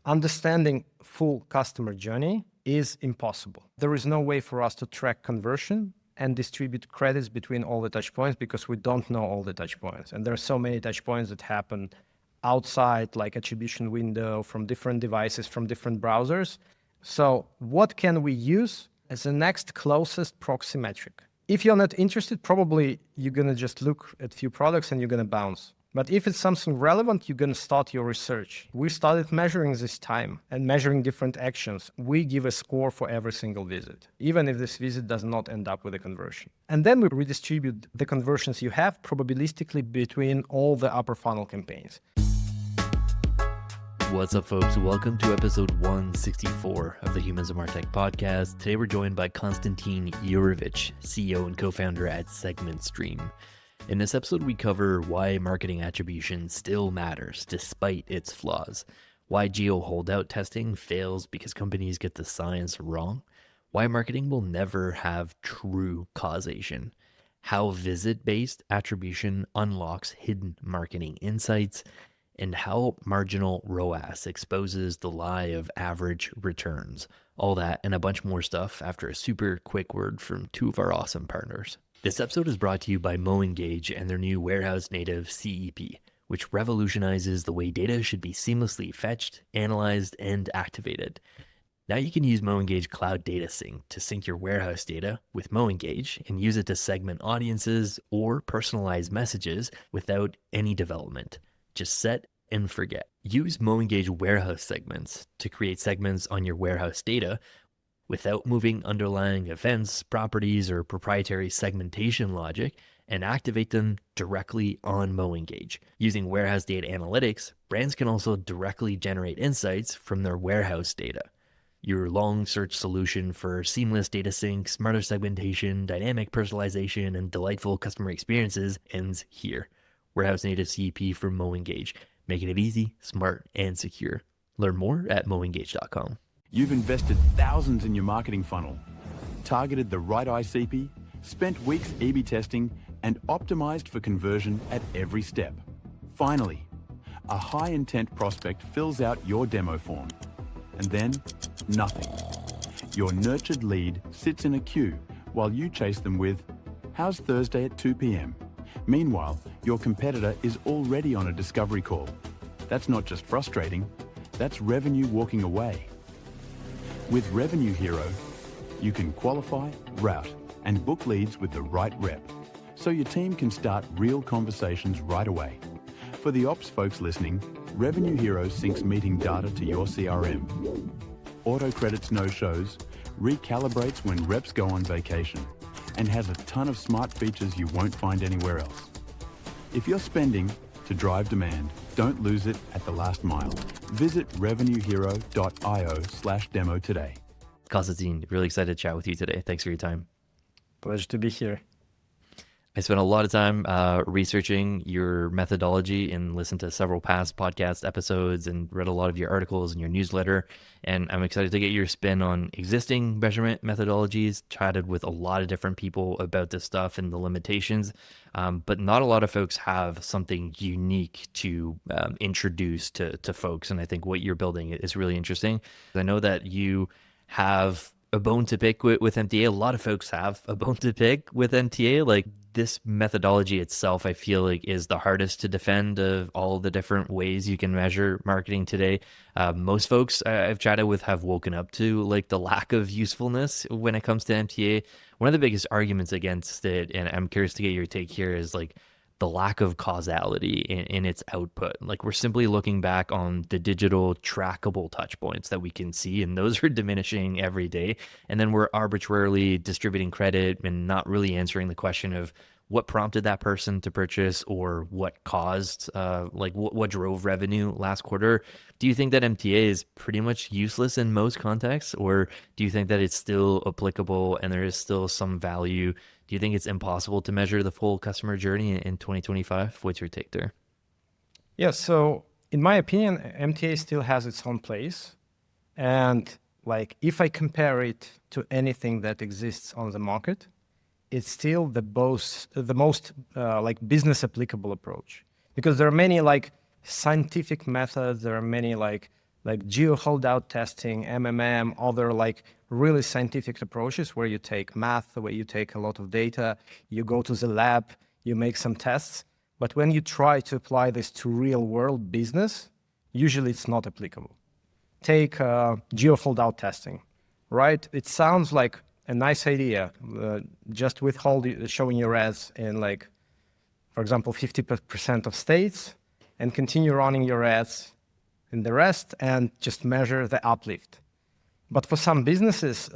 understanding full customer journey is impossible. There is no way for us to track conversion and distribute credits between all the touch points because we don't know all the touch points. And there are so many touch points that happen outside, like attribution window, from different devices, from different browsers. So what can we use as the next closest proxy metric? If you're not interested, probably you're going to just look at few products and you're going to bounce. But if it's something relevant, you're going to start your research. We started measuring this time and measuring different actions. We give a score for every single visit, even if this visit does not end up with a conversion. And then we redistribute the conversions you have probabilistically between all the upper funnel campaigns. What's up, folks? Welcome to episode 164 of the Humans of Martech podcast. Today we're joined by Constantine Yurevich, CEO and co-founder at SegmentStream. In this episode, we cover why marketing attribution still matters despite its flaws, why holdout testing fails because companies get the science wrong, why marketing will never have true causation, how visit-based attribution unlocks hidden marketing insights, and how marginal ROAS exposes the lie of average returns. All that and a bunch more stuff after a super quick word from two of our awesome partners. This episode is brought to you by MoEngage and their new warehouse native CEP, which revolutionizes the way data should be seamlessly fetched, analyzed, and activated. Now you can use MoEngage Cloud Data Sync to sync your warehouse data with MoEngage and use it to segment audiences or personalize messages without any development. Just set and forget. Use MoEngage warehouse segments to create segments on your warehouse data without moving underlying events, properties, or proprietary segmentation logic, and activate them directly on MoEngage. Using warehouse data analytics, brands can also directly generate insights from their warehouse data. Your long search solution for seamless data sync, smarter segmentation, dynamic personalization, and delightful customer experiences ends here. Warehouse native CEP from MoEngage, making it easy, smart, and secure. Learn more at moengage.com. You've invested thousands in your marketing funnel, targeted the right ICP, spent weeks A/B testing, and optimized for conversion at every step. Finally, a high-intent prospect fills out your demo form, and then nothing. Your nurtured lead sits in a queue while you chase them with, "How's Thursday at 2 p.m.?" Meanwhile, your competitor is already on a discovery call. That's not just frustrating, that's revenue walking away. With Revenue Hero, you can qualify, route, and book leads with the right rep, so your team can start real conversations right away. For the ops folks listening, Revenue Hero syncs meeting data to your CRM, auto-credits no-shows, recalibrates when reps go on vacation, and has a ton of smart features you won't find anywhere else. If you're spending to drive demand, don't lose it at the last mile. Visit revenuehero.io/demo today. Constantine, really excited to chat with you today. Thanks for your time. Pleasure to be here. I spent a lot of time researching your methodology and listened to several past podcast episodes and read a lot of your articles and your newsletter. And I'm excited to get your spin on existing measurement methodologies, chatted with a lot of different people about this stuff and the limitations. But not a lot of folks have something unique to introduce to folks. And I think what you're building is really interesting. I know that you have a bone to pick with MTA. A lot of folks have a bone to pick with MTA. Like, this methodology itself, I feel like, is the hardest to defend of all the different ways you can measure marketing today. Most folks I've chatted with have woken up to like the lack of usefulness when it comes to MTA. One of the biggest arguments against it, and I'm curious to get your take here, is like the lack of causality in its output. Like, we're simply looking back on the digital trackable touch points that we can see, and those are diminishing every day. And then we're arbitrarily distributing credit and not really answering the question of what prompted that person to purchase or what caused, what drove revenue last quarter. Do you think that MTA is pretty much useless in most contexts, or do you think that it's still applicable and there is still some value? Do you think it's impossible to measure the full customer journey in 2025? What's your take there? Yeah, so in my opinion, MTA still has its own place. And like, if I compare it to anything that exists on the market, it's still the most business applicable approach, because there are many like scientific methods. There are many like like geo holdout testing, MMM, other like really scientific approaches where you take math, where you take a lot of data, you go to the lab, you make some tests. But when you try to apply this to real world business, usually it's not applicable. Take geo holdout testing, right? It sounds like a nice idea, just showing your ads in like, for example, 50% of states and continue running your ads in the rest and just measure the uplift. But for some businesses,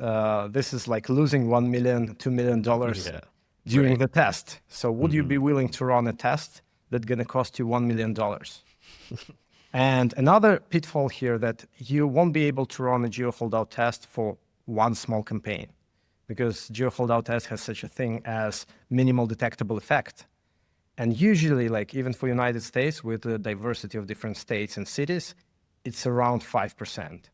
this is like losing $1 million, $2 million during the test. So would you be willing to run a test that's going to cost you $1 million? And another pitfall here that you won't be able to run a geo holdout test for one small campaign, because geo holdout test has such a thing as minimal detectable effect. And usually, like even for United States, with the diversity of different states and cities, it's around 5%.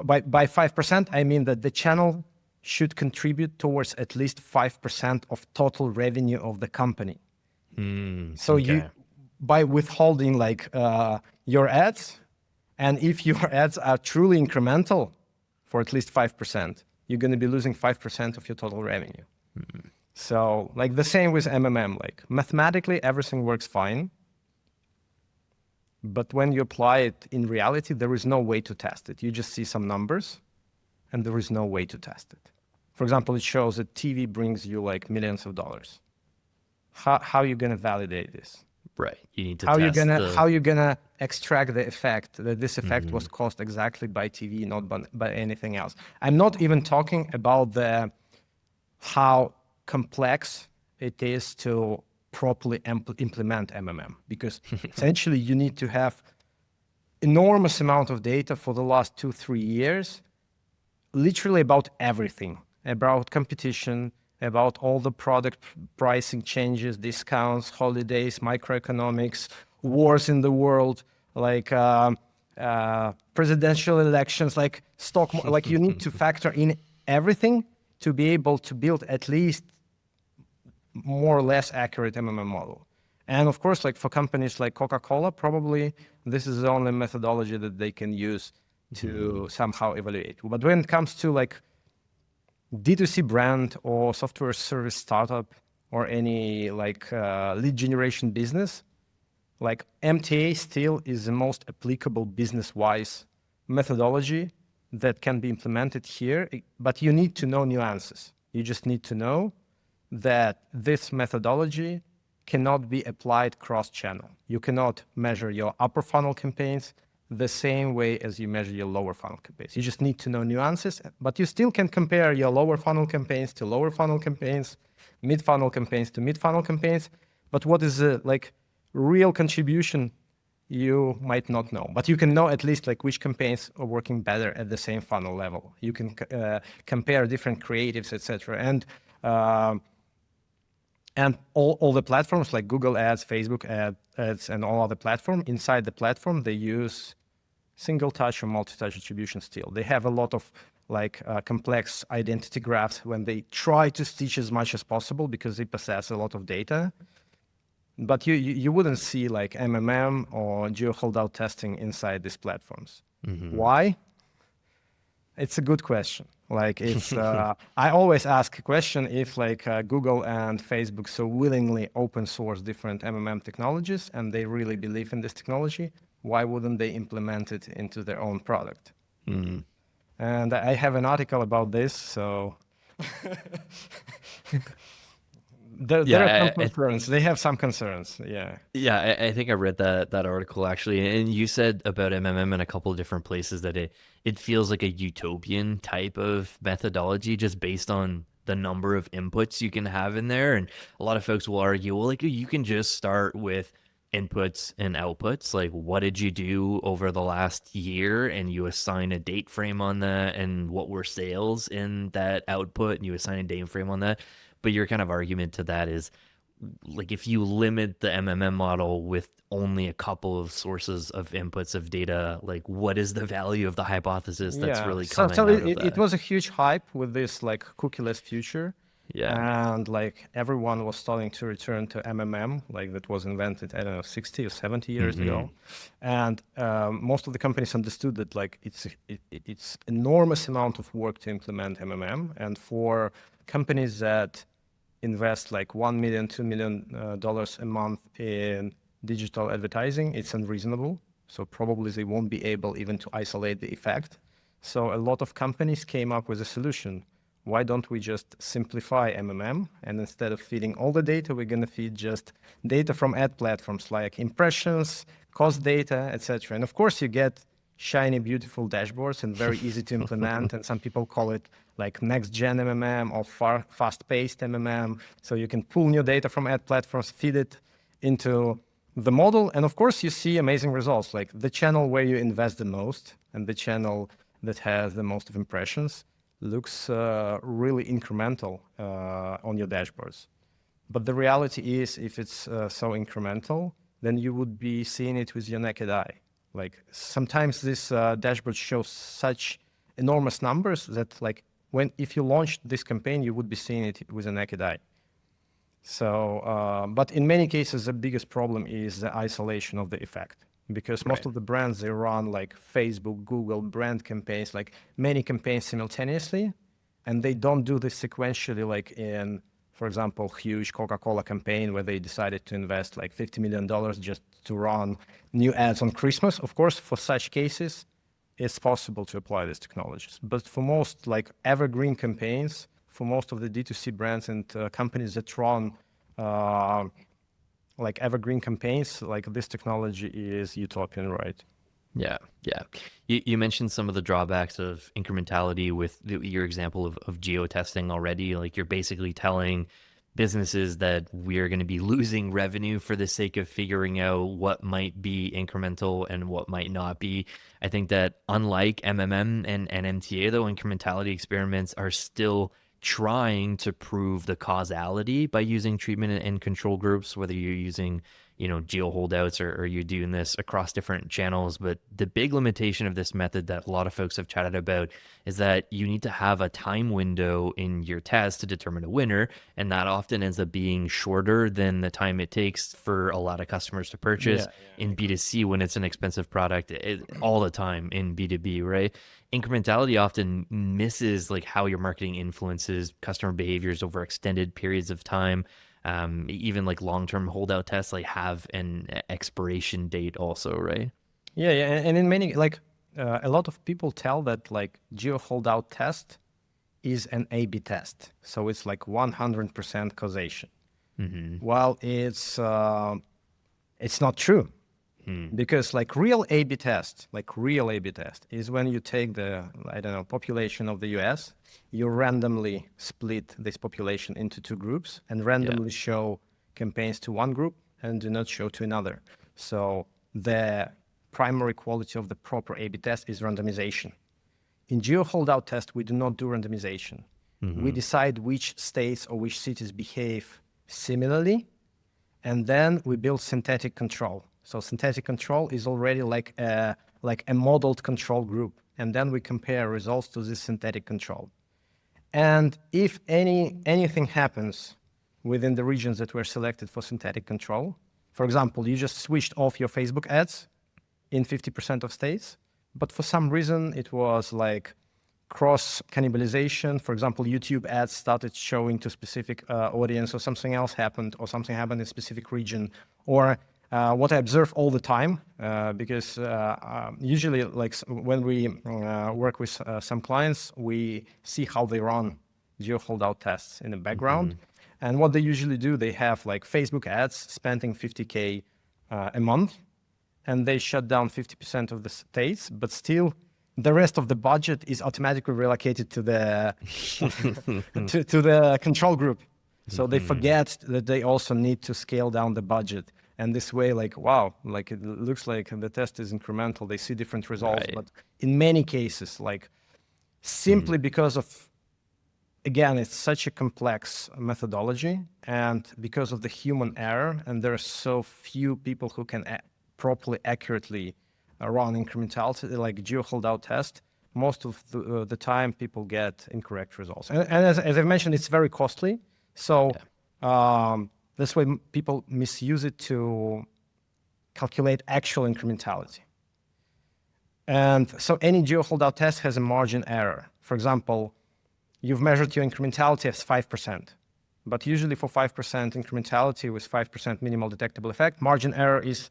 By 5%, I mean that the channel should contribute towards at least 5% of total revenue of the company. So by withholding like your ads, and if your ads are truly incremental for at least 5%, you're going to be losing 5% of your total revenue. So like the same with MMM, like mathematically everything works fine, but when you apply it in reality, there is no way to test it. You just see some numbers and there is no way to test it. For example, it shows that TV brings you like millions of dollars. How are you going to validate this? Right. You need to How test are you gonna extract the effect, that this effect was caused exactly by TV, not by anything else? I'm not even talking about how complex it is to properly implement MMM, because essentially you need to have enormous amount of data for the last 2-3 years, literally about everything, about competition, about all the product pricing changes, discounts, holidays, microeconomics, wars in the world, like presidential elections, like stock, like you need to factor in everything to be able to build at least more or less accurate MMM model. And of course, like for companies like Coca-Cola, probably this is the only methodology that they can use to somehow evaluate. But when it comes to like D2C brand or software service startup or any like lead generation business, like MTA still is the most applicable business-wise methodology that can be implemented here, but you need to know nuances. You just need to know that this methodology cannot be applied cross-channel. You cannot measure your upper funnel campaigns the same way as you measure your lower funnel campaigns. You just need to know nuances, but you still can compare your lower funnel campaigns to lower funnel campaigns, mid funnel campaigns to mid funnel campaigns. But what is the like real contribution, you might not know. But you can know at least like which campaigns are working better at the same funnel level. You can compare different creatives, etc. And all the platforms like Google Ads, Facebook Ads, and all other platforms, inside the platform, they use single touch or multi-touch attribution still. They have a lot of like complex identity graphs when they try to stitch as much as possible because they possess a lot of data. But you wouldn't see like MMM or geo holdout testing inside these platforms. Why? It's a good question. Like it's, I always ask a question if like Google and Facebook so willingly open source different MMM technologies and they really believe in this technology, why wouldn't they implement it into their own product? And I have an article about this, so there are some concerns. They have some concerns, yeah. Yeah, I think I read that article actually, and you said about MMM in a couple of different places that it feels like a utopian type of methodology just based on the number of inputs you can have in there. And a lot of folks will argue, well, like you can just start with inputs and outputs. Like, what did you do over the last year? And you assign a date frame on that, and what were sales in that output, and you assign a date frame on that. But your kind of argument to that is, like, if you limit the MMM model with only a couple of sources of inputs of data, like, what is the value of the hypothesis that's really coming out of that? It was a huge hype with this, like, cookieless future. And like everyone was starting to return to MMM, like that was invented, I don't know, 60 or 70 years ago. And most of the companies understood that like it's enormous amount of work to implement MMM. And for companies that invest like $1 million, $2 million dollars a month in digital advertising, it's unreasonable. So probably they won't be able even to isolate the effect. So a lot of companies came up with a solution. Why don't we just simplify MMM? And instead of feeding all the data, we're going to feed just data from ad platforms like impressions, cost data, etc. And of course, you get shiny, beautiful dashboards and very easy to implement. And some people call it like next-gen MMM or fast-paced MMM. So you can pull new data from ad platforms, feed it into the model. And of course, you see amazing results, like the channel where you invest the most and the channel that has the most of impressions looks really incremental on your dashboards. But the reality is, if it's so incremental, then you would be seeing it with your naked eye. Like sometimes this dashboard shows such enormous numbers that like if you launched this campaign, you would be seeing it with a naked eye. So, but in many cases, the biggest problem is the isolation of the effect. Because most of the brands, they run like Facebook, Google brand campaigns, like many campaigns simultaneously, and they don't do this sequentially like in, for example, huge Coca-Cola campaign where they decided to invest like $50 million just to run new ads on Christmas. Of course, for such cases, it's possible to apply these technologies. But for most like evergreen campaigns, for most of the D2C brands and companies that run like evergreen campaigns, like this technology is utopian, right? Yeah. You mentioned some of the drawbacks of incrementality with your example of geo-testing already. Like you're basically telling businesses that we're going to be losing revenue for the sake of figuring out what might be incremental and what might not be. I think that unlike MMM and MTA, though, incrementality experiments are still trying to prove the causality by using treatment and control groups, whether you're using, geo holdouts or you're doing this across different channels. But the big limitation of this method that a lot of folks have chatted about is that you need to have a time window in your test to determine a winner. And that often ends up being shorter than the time it takes for a lot of customers to purchase in B2C when it's an expensive product all the time in B2B, right? Incrementality often misses like how your marketing influences customer behaviors over extended periods of time. Even like long-term holdout tests like have an expiration date also, right? Yeah. And in many, like a lot of people tell that like geo holdout test is an A/B test. So it's like 100% causation. Well, it's not true. Because like real A/B test is when you take the, population of the US, you randomly split this population into two groups and randomly show campaigns to one group and do not show to another. So the primary quality of the proper A/B test is randomization. In geo holdout test, we do not do randomization. We decide which states or which cities behave similarly, and then we build synthetic control. So synthetic control is already like a modeled control group. And then we compare results to this synthetic control. And if anything happens within the regions that were selected for synthetic control, for example, you just switched off your Facebook ads in 50% of states, but for some reason it was like cross cannibalization. For example, YouTube ads started showing to specific audience, or something else happened, or something happened in a specific region, or what I observe all the time, because usually like when we work with some clients, we see how they run geo holdout tests in the background. And what they usually do, they have like Facebook ads spending $50K a month, and they shut down 50% of the states, but still the rest of the budget is automatically relocated to the to the control group. So they forget that they also need to scale down the budget. And this way, like, wow, like it looks like the test is incremental. They see different results. Right. But in many cases, like simply because of, again, it's such a complex methodology, and because of the human error, and there are so few people who can properly, accurately run incrementality, like geo holdout test, most of the time people get incorrect results. And as I mentioned, it's very costly. So that's why people misuse it to calculate actual incrementality. And so any geo-holdout test has a margin error. For example, you've measured your incrementality as 5%. But usually for 5% incrementality with 5% minimal detectable effect, margin error is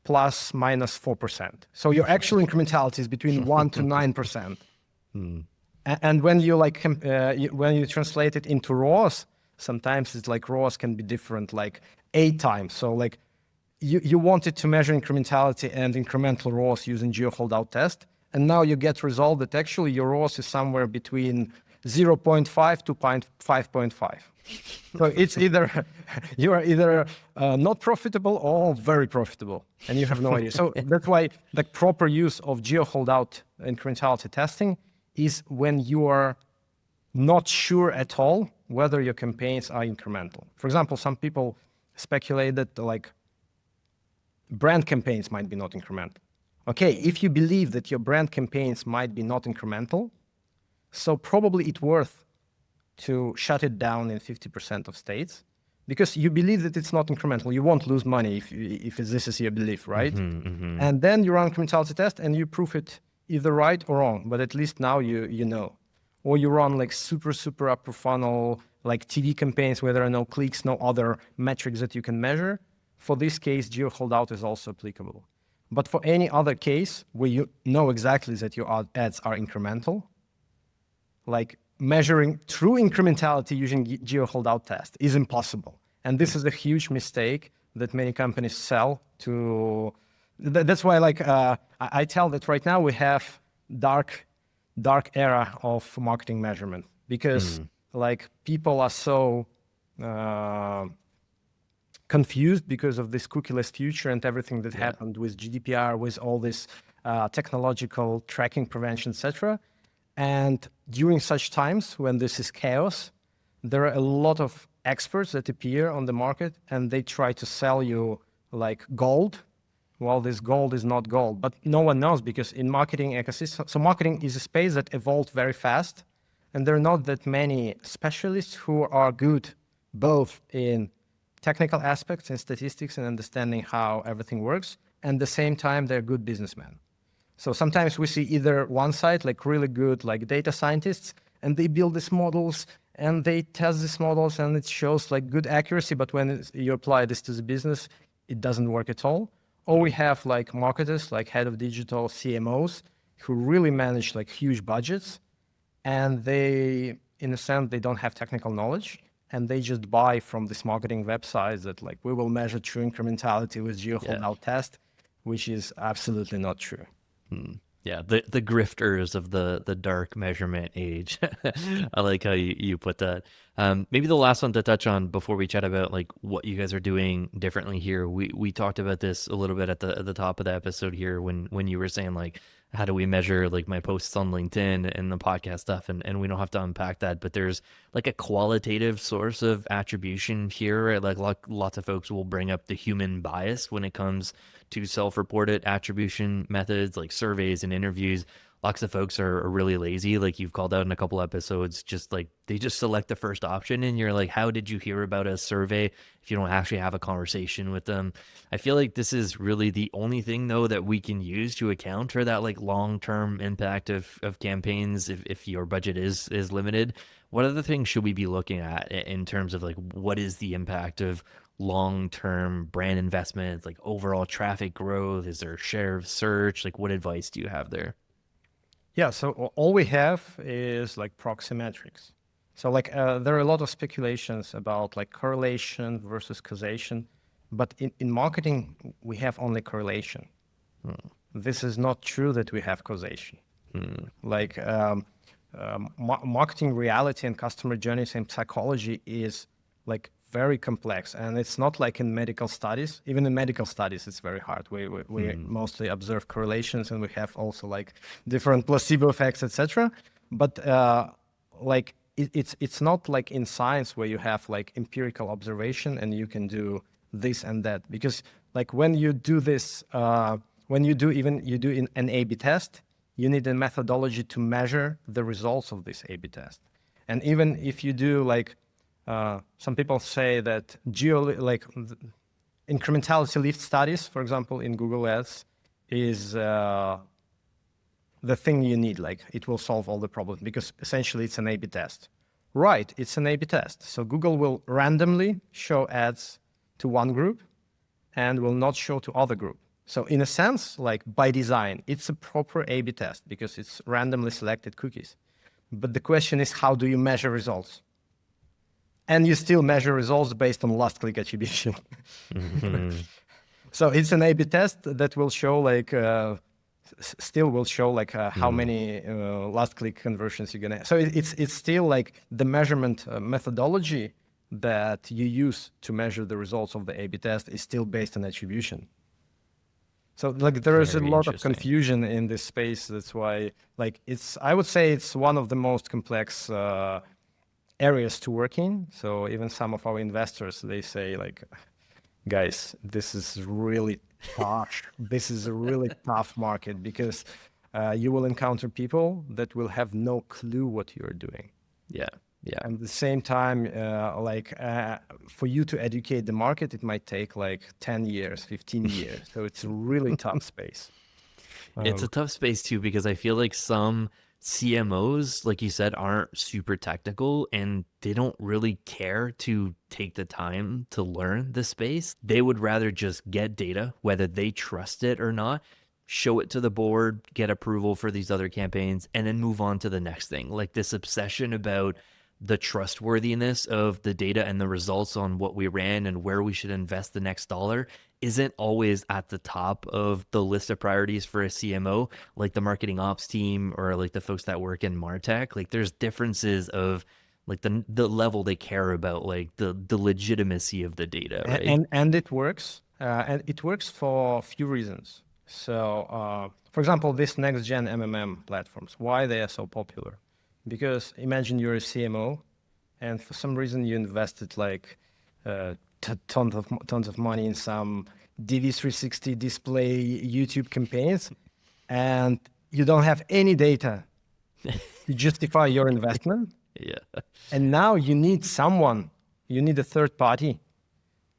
plus minus 4%. So your actual incrementality is between 1 to 9%. And when you when you translate it into ROAS, sometimes it's like ROAS can be different, like 8 times. So like you wanted to measure incrementality and incremental ROAS using geo-holdout test, and now you get result that actually your ROAS is somewhere between 0.5 to 5.5. So it's either you are either not profitable or very profitable, and you have no idea. So that's why the proper use of geo-holdout incrementality testing is when you are not sure at all whether your campaigns are incremental. For example, some people speculate that like brand campaigns might be not incremental. Okay, if you believe that your brand campaigns might be not incremental, so probably it's worth to shut it down in 50% of states because you believe that it's not incremental. You won't lose money if this is your belief, right? And then you run incrementality test and you prove it either right or wrong, but at least now you know. Or you run like super upper funnel, like TV campaigns where there are no clicks, no other metrics that you can measure. For this case, geo-holdout is also applicable. But for any other case where you know exactly that your ads are incremental, like measuring true incrementality using geo-holdout test is impossible. And this is a huge mistake that many companies sell to. That's why like I tell that right now we have dark era of marketing measurement because like people are so confused because of this cookieless future and everything that happened with GDPR, with all this technological tracking prevention, etc. And during such times when this is chaos, there are a lot of experts that appear on the market and they try to sell you like gold. Well, this gold is not gold, but no one knows because in marketing ecosystem, so marketing is a space that evolved very fast, and there are not that many specialists who are good both in technical aspects and statistics and understanding how everything works, and at the same time, they're good businessmen. So sometimes we see either one side, like really good, like data scientists, and they build these models and they test these models and it shows like good accuracy, but when you apply this to the business, it doesn't work at all. Or we have like marketers, like head of digital CMOs, who really manage like huge budgets, and they, in a sense, they don't have technical knowledge, and they just buy from this marketing websites that like we will measure true incrementality with geo-holdout test, which is absolutely not true. Yeah, the grifters of the dark measurement age. I like how you put that. Maybe the last one to touch on before we chat about like what you guys are doing differently here. We talked about this a little bit at the top of the episode here when you were saying like how do we measure like my posts on LinkedIn and the podcast stuff, and we don't have to unpack that, but there's like a qualitative source of attribution here, right? Like lots of folks will bring up the human bias when it comes to self-reported attribution methods like surveys and interviews. Lots of folks are really lazy, like you've called out in a couple episodes, just like they just select the first option and you're like, how did you hear about a survey if you don't actually have a conversation with them? I feel like this is really the only thing though that we can use to account for that like long-term impact of campaigns if your budget is limited. What other things should we be looking at in terms of like what is the impact of long-term brand investments, like overall traffic growth? Is there a share of search? Like what advice do you have there? Yeah, so all we have is like proxy metrics. So like there are a lot of speculations about like correlation versus causation, but in marketing, we have only correlation. This is not true that we have causation. Like marketing reality and customer journeys and psychology is like very complex, and it's not like in medical studies. Even in medical studies, it's very hard. We mostly observe correlations, and we have also like different placebo effects, etc. But like it's not like in science where you have like empirical observation and you can do this and that, because like when you do this, when you do an A/B test, you need a methodology to measure the results of this A/B test. And even if you do like, some people say that incrementality lift studies, for example, in Google Ads, is the thing you need. Like, it will solve all the problems because essentially it's an A/B test. Right, it's an A/B test. So Google will randomly show ads to one group and will not show to other group. So in a sense, like by design, it's a proper A/B test because it's randomly selected cookies. But the question is, how do you measure results? And you still measure results based on last click attribution. Mm-hmm. So it's an A/B test that will show like, how many last click conversions you're gonna. So it's still like the measurement methodology that you use to measure the results of the A/B test is still based on attribution. So like there is a lot of confusion in this space. That's why like I would say it's one of the most complex areas to work in. So even some of our investors, they say like, guys, this is really tough. This is a really tough market because you will encounter people that will have no clue what you're doing. Yeah. Yeah. And at the same time, for you to educate the market, it might take like 10 years, 15 years. So it's a really tough space. It's a tough space too, because I feel like some CMOs, like you said, aren't super technical and they don't really care to take the time to learn the space. They would rather just get data, whether they trust it or not, show it to the board, get approval for these other campaigns, and then move on to the next thing. Like this obsession about the trustworthiness of the data and the results on what we ran and where we should invest the next dollar isn't always at the top of the list of priorities for a CMO, like the marketing ops team or like the folks that work in Martech. Like there's differences of like the level they care about, like the legitimacy of the data, right? And it works. And it works for a few reasons. So, for example, this next gen MMM platforms, why they are so popular? Because imagine you're a CMO, and for some reason you invested like tons of money in some DV360 display YouTube campaigns, and you don't have any data to justify your investment. Yeah. And now you need a third party,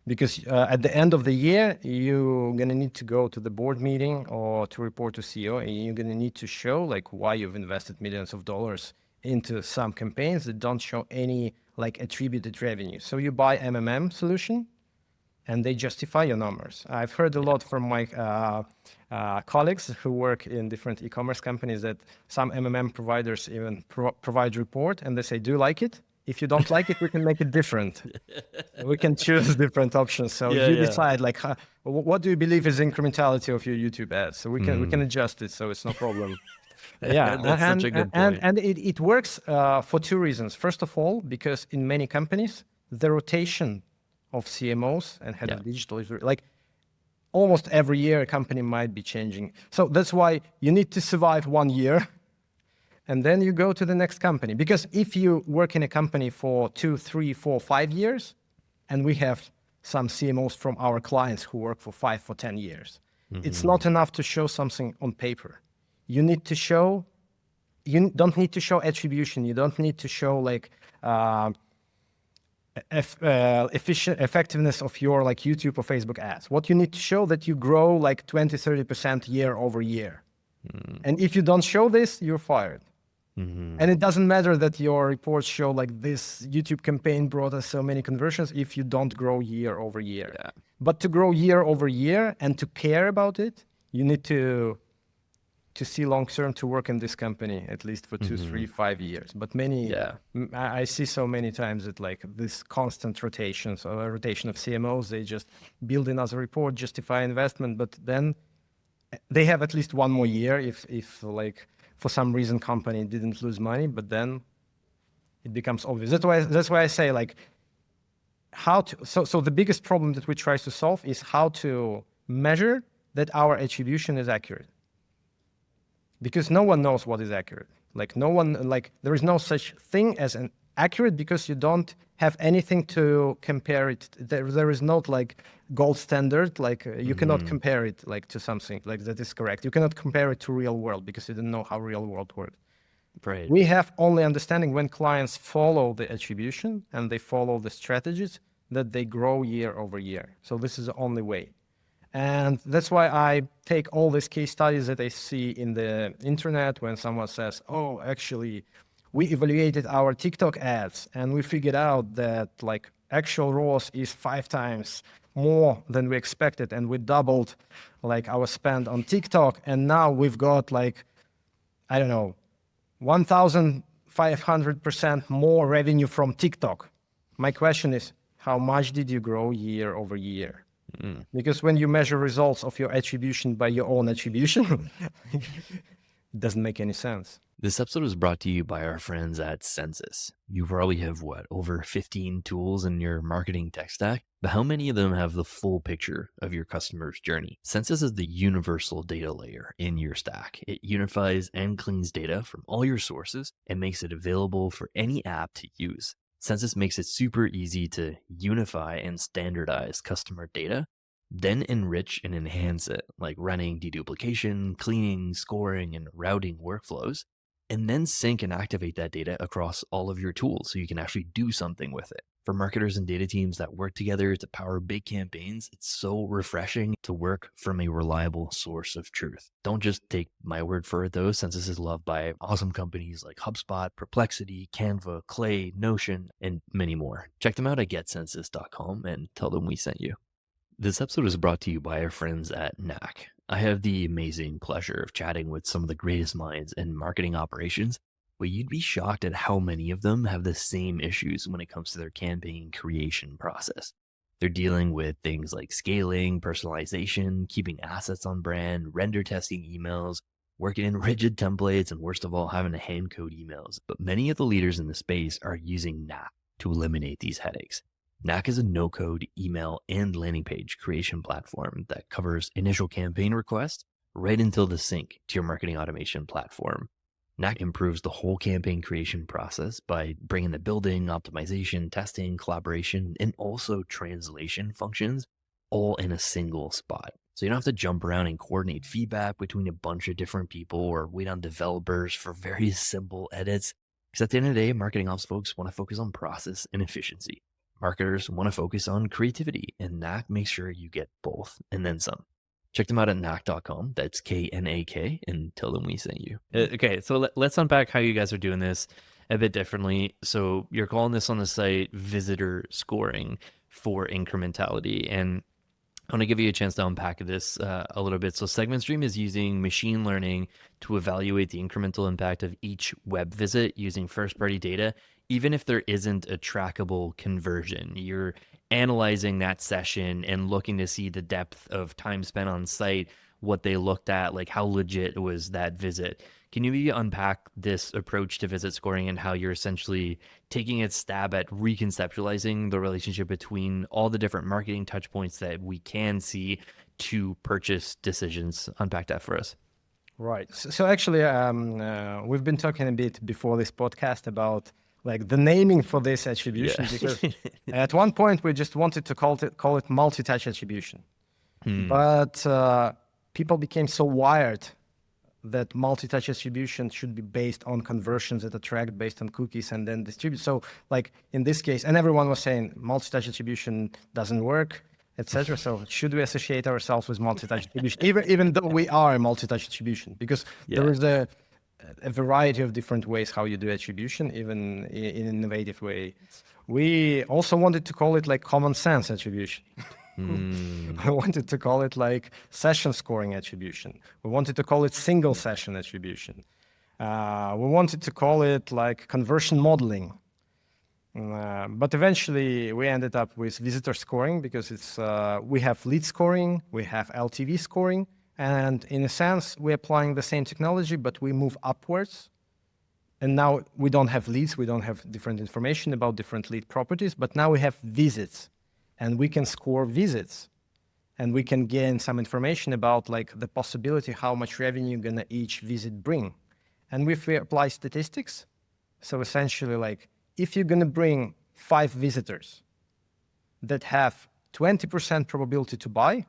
because at the end of the year, you're going to need to go to the board meeting or to report to CEO, and you're going to need to show like why you've invested millions of dollars into some campaigns that don't show any like attributed revenue. So you buy MMM solution and they justify your numbers. I've heard a lot from my colleagues who work in different e-commerce companies that some MMM providers even provide report and they say, do you like it? If you don't like it, we can make it different. We can choose different options. So decide like, what do you believe is incrementality of your YouTube ads? So we can adjust it. So it's no problem. Yeah, that's such a good point. And it works for two reasons. First of all, because in many companies, the rotation of CMOs and head of digital is like almost every year a company might be changing. So that's why you need to survive 1 year and then you go to the next company. Because if you work in a company for 2, 3, 4, 5 years, and we have some CMOs from our clients who work for 5 or 10 years, it's not enough to show something on paper. You need to show, you don't need to show attribution. You don't need to show like effectiveness of your like YouTube or Facebook ads. What you need to show that you grow like 20, 30% year over year. And if you don't show this, you're fired. And it doesn't matter that your reports show like this YouTube campaign brought us so many conversions if you don't grow year over year. Yeah. But to grow year over year and to care about it, you need to see long-term, to work in this company, at least for 2, 3, 5 years. But I see so many times that like this constant rotation, so a rotation of CMOs, they just build another report, justify investment, but then they have at least 1 more year if like for some reason company didn't lose money, but then it becomes obvious. That's why I say like so the biggest problem that we try to solve is how to measure that our attribution is accurate. Because no one knows what is accurate. Like no one, like there is no such thing as an accurate because you don't have anything to compare it. There is not like gold standard, like you cannot compare it like to something like that is correct. You cannot compare it to real world because you don't know how real world works. Right. We have only understanding when clients follow the attribution and they follow the strategies that they grow year over year. So this is the only way. And that's why I take all these case studies that I see in the internet when someone says, oh, actually, we evaluated our TikTok ads and we figured out that like actual ROAS is 5 times more than we expected. And we doubled like our spend on TikTok. And now we've got like, I don't know, 1,500% more revenue from TikTok. My question is, how much did you grow year over year? Because when you measure results of your attribution by your own attribution, it doesn't make any sense. This episode is brought to you by our friends at Census. You probably have over 15 tools in your marketing tech stack, but how many of them have the full picture of your customer's journey? Census is the universal data layer in your stack. It unifies and cleans data from all your sources and makes it available for any app to use. Census makes it super easy to unify and standardize customer data, then enrich and enhance it, like running deduplication, cleaning, scoring, and routing workflows, and then sync and activate that data across all of your tools so you can actually do something with it. For marketers and data teams that work together to power big campaigns, it's so refreshing to work from a reliable source of truth. Don't just take my word for it though. Census is loved by awesome companies like HubSpot, Perplexity, Canva, Clay, Notion, and many more. Check them out at getcensus.com and tell them we sent you. This episode is brought to you by our friends at Knack. I have the amazing pleasure of chatting with some of the greatest minds in marketing operations, but you'd be shocked at how many of them have the same issues when it comes to their campaign creation process. They're dealing with things like scaling, personalization, keeping assets on brand, render testing emails, working in rigid templates, and worst of all, having to hand code emails. But many of the leaders in the space are using Knack to eliminate these headaches. Knack is a no-code email and landing page creation platform that covers initial campaign requests right until the sync to your marketing automation platform. Knack improves the whole campaign creation process by bringing the building, optimization, testing, collaboration, and also translation functions all in a single spot. So you don't have to jump around and coordinate feedback between a bunch of different people or wait on developers for very simple edits. Because at the end of the day, marketing ops folks want to focus on process and efficiency. Marketers want to focus on creativity, and Knack makes sure you get both and then some. Check them out at knack.com. That's KNAK, and tell them we sent you. Okay, so let's unpack how you guys are doing this a bit differently. So you're calling this on the site visitor scoring for incrementality. And I want to give you a chance to unpack this a little bit. So SegmentStream is using machine learning to evaluate the incremental impact of each web visit using first-party data, even if there isn't a trackable conversion. You're analyzing that session and looking to see the depth of time spent on site, what they looked at, like how legit was that visit. Can you maybe unpack this approach to visit scoring and how you're essentially taking a stab at reconceptualizing the relationship between all the different marketing touch points that we can see to purchase decisions? Unpack that for us. Right. So actually, we've been talking a bit before this podcast about like the naming for this attribution, because at one point we just wanted to call it multi-touch attribution. But people became so wired that multi-touch attribution should be based on conversions that are tracked based on cookies and then distribute. So like in this case, and everyone was saying multi-touch attribution doesn't work, etc. So should we associate ourselves with multi-touch attribution, even though we are a multi-touch attribution? Because there is a variety of different ways how you do attribution, even in an innovative way. We also wanted to call it like common sense attribution. I wanted to call it like session scoring attribution. We wanted to call it single session attribution. We wanted to call it like conversion modeling. But eventually we ended up with visitor scoring because it's we have lead scoring, we have LTV scoring, and in a sense we're applying the same technology, but we move upwards. And now we don't have leads, we don't have different information about different lead properties, but now we have visits. And we can score visits, and we can gain some information about like the possibility how much revenue gonna each visit bring. And if we apply statistics, so essentially like if you're going to bring 5 visitors that have 20% probability to buy,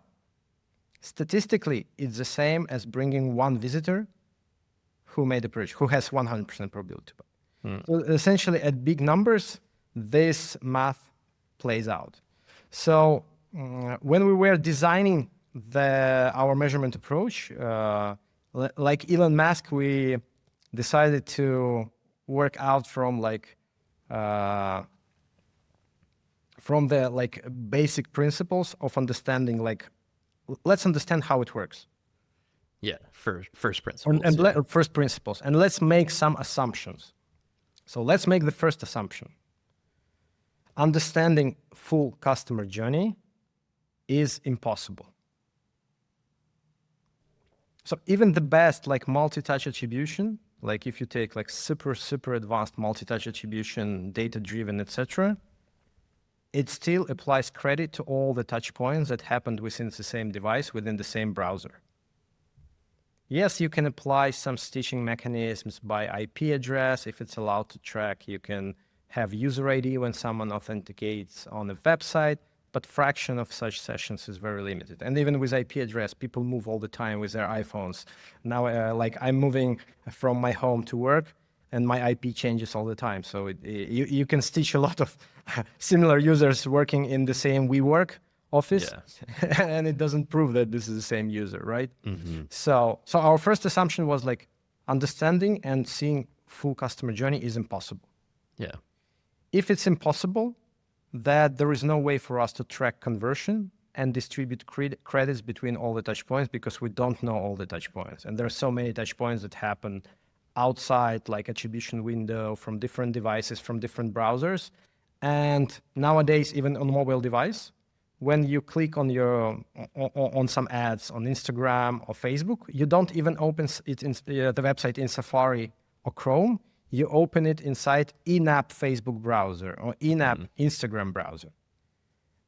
statistically, it's the same as bringing 1 visitor who made a purchase, who has 100% probability to buy. So essentially, at big numbers, this math plays out. So when we were designing our measurement approach, like Elon Musk, we decided to work out from the basic principles of understanding, let's understand how it works. Yeah, first principles. First principles, and let's make some assumptions. So let's make the first assumption. Understanding full customer journey is impossible. So even the best multi-touch attribution, if you take super advanced multi-touch attribution, data-driven, etc., it still applies credit to all the touch points that happened within the same device, within the same browser. Yes, you can apply some stitching mechanisms by IP address. If it's allowed to track, you can have user ID when someone authenticates on a website, but fraction of such sessions is very limited. And even with IP address, people move all the time with their iPhones. Now, I'm moving from my home to work, and my IP changes all the time. So you can stitch a lot of similar users working in the same WeWork office, and it doesn't prove that this is the same user, right? Mm-hmm. So our first assumption was understanding and seeing full customer journey is impossible. Yeah. If it's impossible, that there is no way for us to track conversion and distribute credits between all the touch points because we don't know all the touch points. And there are so many touch points that happen outside attribution window from different devices, from different browsers. And nowadays, even on mobile device, when you click on some ads on Instagram or Facebook, you don't even open it in the website in Safari or Chrome. You open it inside in-app Facebook browser or in-app Instagram browser.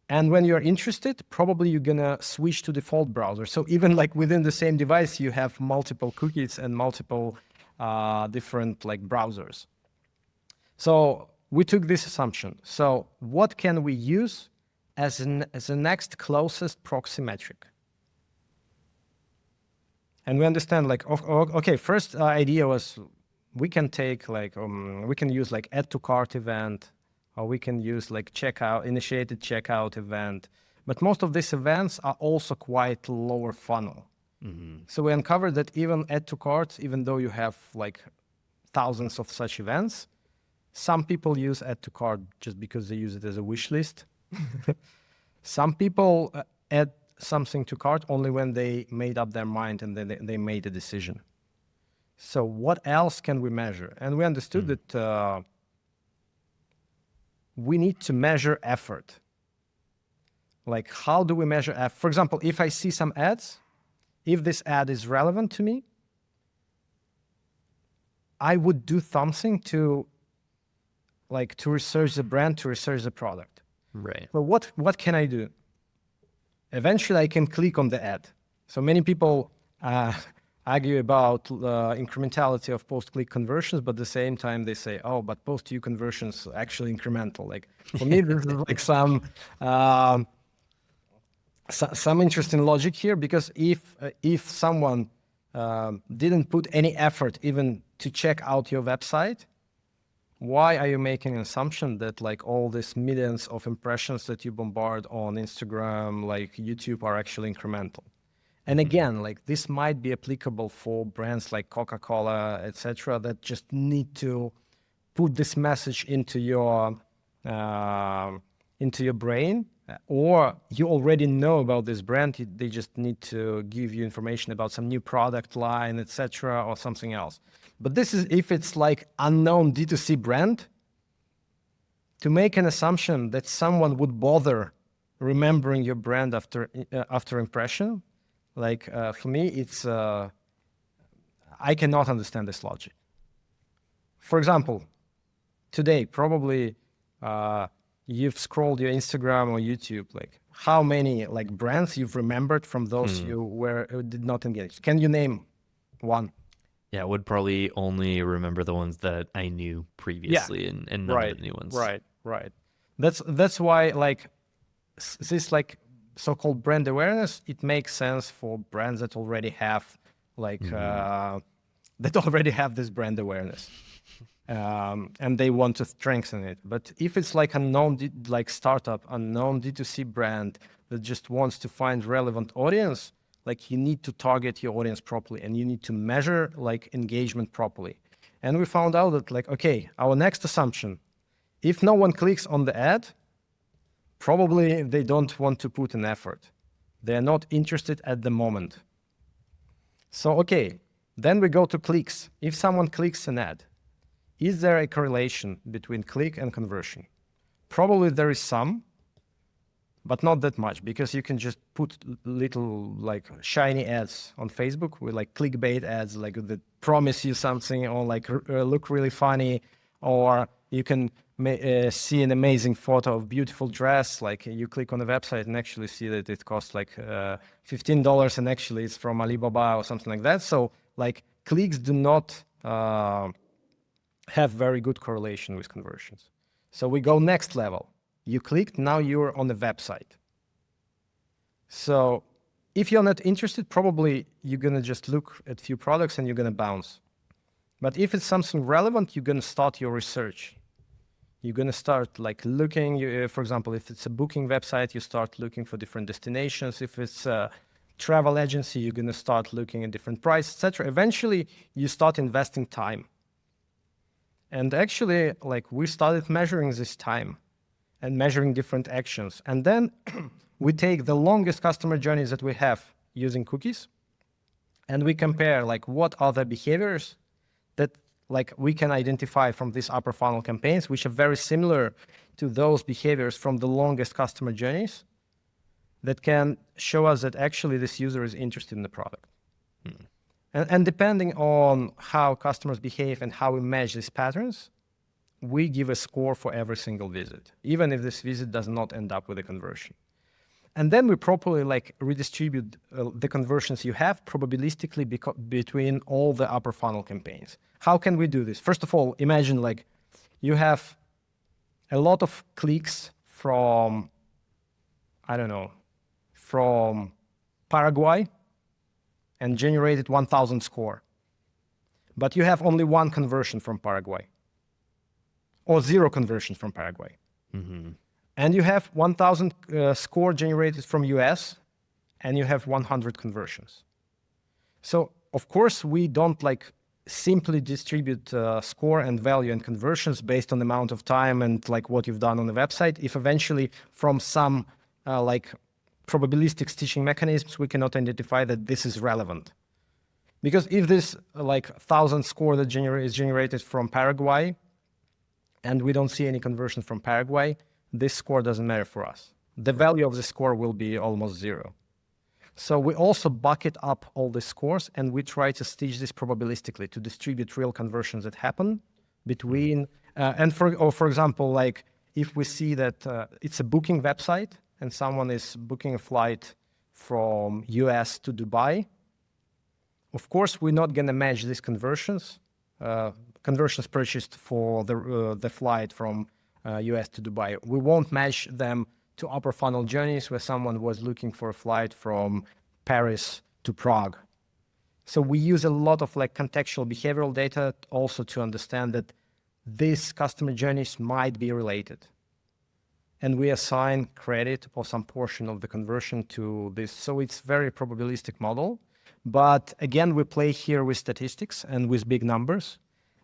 And when you're interested, probably you're gonna switch to default browser. So even within the same device, you have multiple cookies and multiple different browsers. So we took this assumption. So what can we use as the next closest proxy metric? And we understand okay, first idea was we can take we can use add to cart event, or we can use initiated checkout event. But most of these events are also quite lower funnel. Mm-hmm. So we uncovered that even add to cart, even though you have thousands of such events, some people use add to cart just because they use it as a wish list. Some people add something to cart only when they made up their mind and then they made a decision. So what else can we measure? And we understood that we need to measure effort. How do we measure effort? For example, if I see some ads, if this ad is relevant to me, I would do something to research the brand, to research the product. Right. But what can I do? Eventually, I can click on the ad. So many people argue about incrementality of post-click conversions, but at the same time they say, oh, but post-view conversions are actually incremental. For me, this is some interesting logic here, because if someone didn't put any effort even to check out your website, why are you making an assumption that all these millions of impressions that you bombard on Instagram, YouTube, are actually incremental? And again, this might be applicable for brands like Coca-Cola, etc., that just need to put this message into your brain, or you already know about this brand. They just need to give you information about some new product line, etc., or something else. But this is if it's unknown D2C brand. To make an assumption that someone would bother remembering your brand after impression, for me, it's I cannot understand this logic. For example, today probably you've scrolled your Instagram or YouTube. How many brands you've remembered from those you did not engage? Can you name one? Yeah, I would probably only remember the ones that I knew previously and none of Right, the new ones. right. That's why like this like so-called brand awareness, it makes sense for brands that already have like that already have this brand awareness, and they want to strengthen it. But if it's like a like startup, a known D2C brand that just wants to find relevant audience, like you need to target your audience properly and you need to measure like engagement properly. And we found out that like, okay, our next assumption, if no one clicks on the ad, probably they don't want to put an effort. They're not interested at the moment. So, okay, then we go to clicks. If someone clicks an ad, is there a correlation between click and conversion? Probably there is some, but not that much, because you can just put little like shiny ads on Facebook with like clickbait ads, like that promise you something or like look really funny, or you can see an amazing photo of beautiful dress. Like you click on the website and actually see that it costs like $15 and actually it's from Alibaba or something like that. So like clicks do not have very good correlation with conversions. So we go next level. You clicked, now you're on the website. So if you're not interested, probably you're gonna just look at few products and you're gonna bounce. But if it's something relevant, you're gonna start your research. You're gonna start like looking, for example, if it's a booking website, you start looking for different destinations. If it's a travel agency, you're gonna start looking at different prices, etc. Eventually, you start investing time. And actually, like we started measuring this time and measuring different actions. And then we take the longest customer journeys that we have using cookies, and we compare like what are the behaviors that like we can identify from these upper funnel campaigns, which are very similar to those behaviors from the longest customer journeys, that can show us that actually this user is interested in the product. And depending on how customers behave and how we match these patterns, we give a score for every single visit, even if this visit does not end up with a conversion. And then we properly like redistribute the conversions you have probabilistically between all the upper funnel campaigns. How can we do this? First of all, imagine like you have a lot of clicks from, I don't know, from Paraguay and generated 1,000 score. But you have only one conversion from Paraguay or zero conversions from Paraguay. Mm-hmm. And you have 1,000 score generated from US and you have 100 conversions. So of course we don't like simply distribute score and value and conversions based on the amount of time and like what you've done on the website. If eventually from some like probabilistic stitching mechanisms, we cannot identify that this is relevant. Because if this like 1,000 score that is generated from Paraguay and we don't see any conversion from Paraguay, this score doesn't matter for us. The value of the score will be almost zero. So we also bucket up all the scores and we try to stitch this probabilistically to distribute real conversions that happen between, for example, like if we see that it's a booking website and someone is booking a flight from US to Dubai, of course, we're not gonna match these conversions, conversions purchased for the flight from US to Dubai. We won't match them to upper funnel journeys where someone was looking for a flight from Paris to Prague. So we use a lot of like contextual behavioral data also to understand that these customer journeys might be related. And we assign credit or some portion of the conversion to this. So it's very probabilistic model. But again, we play here with statistics and with big numbers.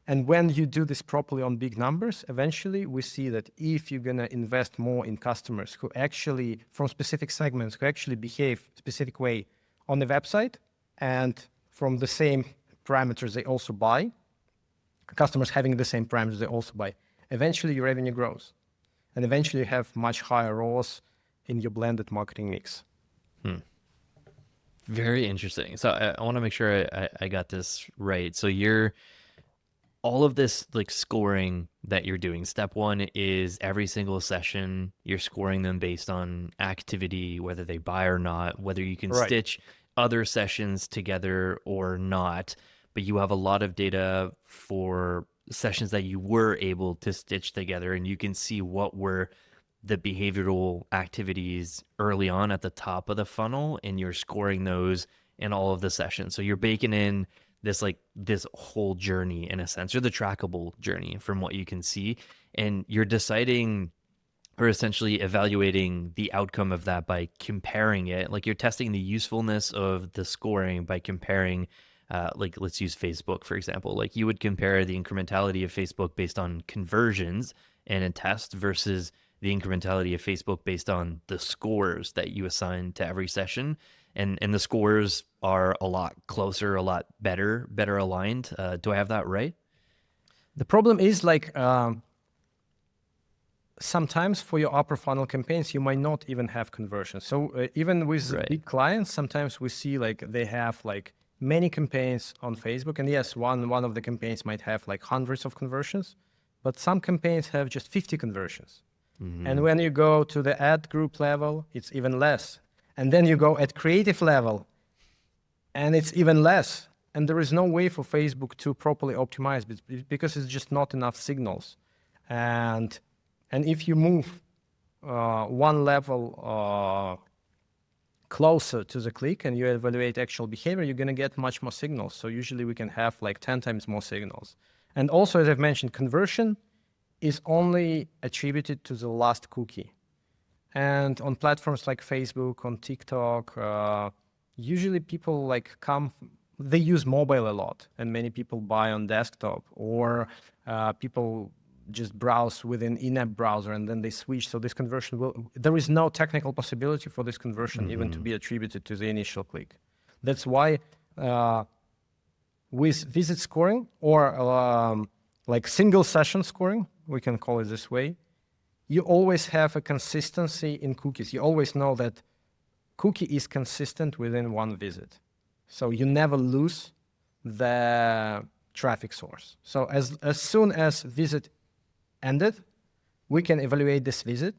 And when you do this properly on big numbers, eventually we see that if you're going to invest more in customers who actually, from specific segments, who actually behave specific way on the website, and from the same parameters they also buy, customers having the same parameters they also buy, eventually your revenue grows. And eventually you have much higher ROAS in your blended marketing mix. Very interesting. So I want to make sure I got this right. So all of this like scoring that you're doing, step one is every single session, you're scoring them based on activity, whether they buy or not, whether you can Right. stitch other sessions together or not. but you have a lot of data for sessions that you were able to stitch together, and you can see what were the behavioral activities early on at the top of the funnel, and you're scoring those in all of the sessions. So you're baking in this whole journey in a sense, or the trackable journey from what you can see, and you're deciding or essentially evaluating the outcome of that by comparing it. Like you're testing the usefulness of the scoring by comparing, like let's use Facebook, for example. Like you would compare the incrementality of Facebook based on conversions in a test versus the incrementality of Facebook based on the scores that you assign to every session. And the scores are a lot closer, a lot better aligned. Do I have that right? The problem is like, sometimes for your upper funnel campaigns, you might not even have conversions. So even with big clients, sometimes we see like they have like many campaigns on Facebook. And yes, one of the campaigns might have like hundreds of conversions, but some campaigns have just 50 conversions. Mm-hmm. And when you go to the ad group level, it's even less. And then you go at creative level and it's even less. And there is no way for Facebook to properly optimize because it's just not enough signals. And if you move one level closer to the click and you evaluate actual behavior, you're going to get much more signals. So usually we can have like 10 times more signals. And also, as I've mentioned, conversion is only attributed to the last cookie. And on platforms like Facebook, on TikTok, usually people they use mobile a lot, and many people buy on desktop, or people just browse within in-app browser and then they switch. So this conversion there is no technical possibility for this conversion even to be attributed to the initial click. That's why with visit scoring or like single session scoring, we can call it this way, you always have a consistency in cookies. You always know that cookie is consistent within one visit. So you never lose the traffic source. So as soon as visit ended, we can evaluate this visit,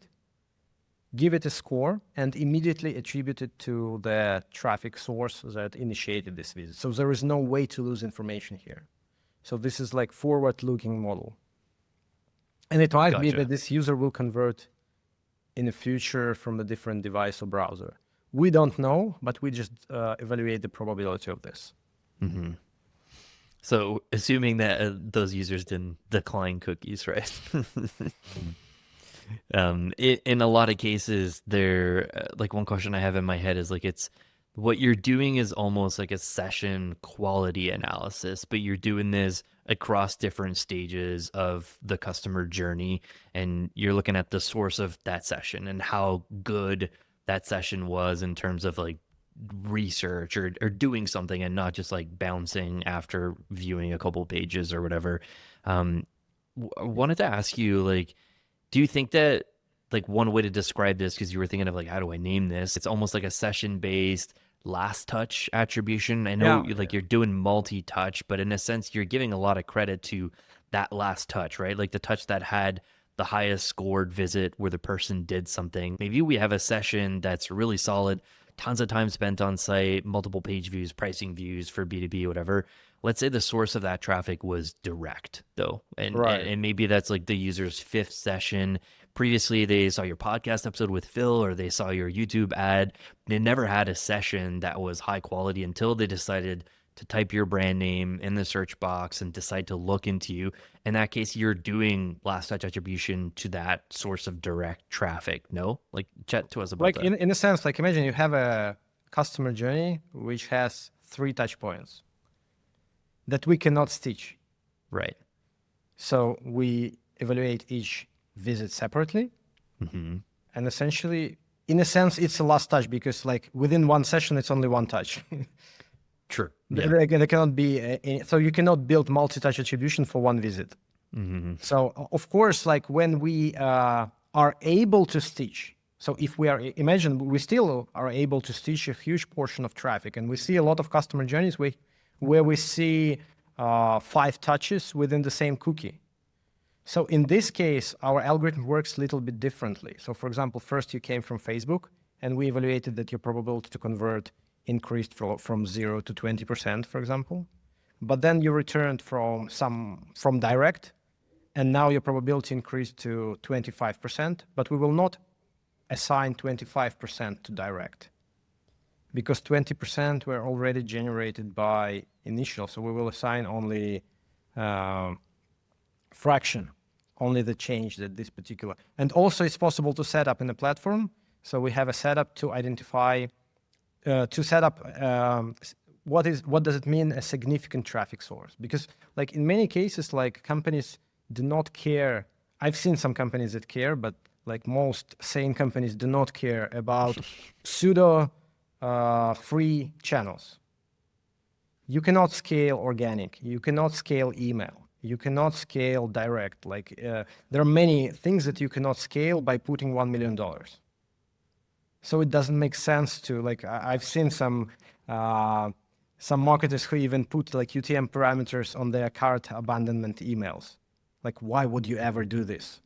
give it a score, and immediately attribute it to the traffic source that initiated this visit. So there is no way to lose information here. So this is like forward-looking model. And it might be that this user will convert in the future from a different device or browser. We don't know, but we just evaluate the probability of this. Mm-hmm. So assuming that those users didn't decline cookies, right? In a lot of cases, like one question I have in my head is like, it's what you're doing is almost like a session quality analysis, but you're doing this across different stages of the customer journey. And you're looking at the source of that session and how good that session was in terms of like research or doing something and not just like bouncing after viewing a couple pages or whatever. I wanted to ask you, like, do you think that like one way to describe this, because you were thinking of like, how do I name this? It's almost like a session-based last touch attribution. I know you're doing multi-touch, but in a sense, you're giving a lot of credit to that last touch, right? Like the touch that had the highest scored visit where the person did something. Maybe we have a session that's really solid, tons of time spent on site, multiple page views, pricing views for B2B, whatever. Let's say the source of that traffic was direct though. And maybe that's like the user's fifth session. Previously, they saw your podcast episode with Phil, or they saw your YouTube ad. They never had a session that was high quality until they decided to type your brand name in the search box and decide to look into you. In that case, you're doing last touch attribution to that source of direct traffic. No? Like, chat to us about that. In a sense, like imagine you have a customer journey which has 3 touch points that we cannot stitch. Right. So we evaluate each visit separately. Mm-hmm. And essentially, in a sense, it's a last touch because like within one session, it's only one touch. True. Yeah. There cannot be, so you cannot build multi-touch attribution for one visit. Mm-hmm. So of course, like when we are able to stitch, so if we are, imagine we still are able to stitch a huge portion of traffic, and we see a lot of customer journeys where we see 5 touches within the same cookie. So in this case, our algorithm works a little bit differently. So for example, first you came from Facebook, and we evaluated that your probability to convert increased from 0 to 20%, for example. but then you returned from direct, and now your probability increased to 25%, but we will not assign 25% to direct because 20% were already generated by initial. So we will assign only fraction, only the change that this particular. And also it's possible to set up in the platform. So we have a setup to identify, to set up what does it mean a significant traffic source? Because like in many cases, like companies do not care. I've seen some companies that care, but like most sane companies do not care about pseudo free channels. You cannot scale organic. You cannot scale email. You cannot scale direct. Like there are many things that you cannot scale by putting $1 million. So it doesn't make sense to like, I've seen some marketers who even put like UTM parameters on their cart abandonment emails. Like, why would you ever do this?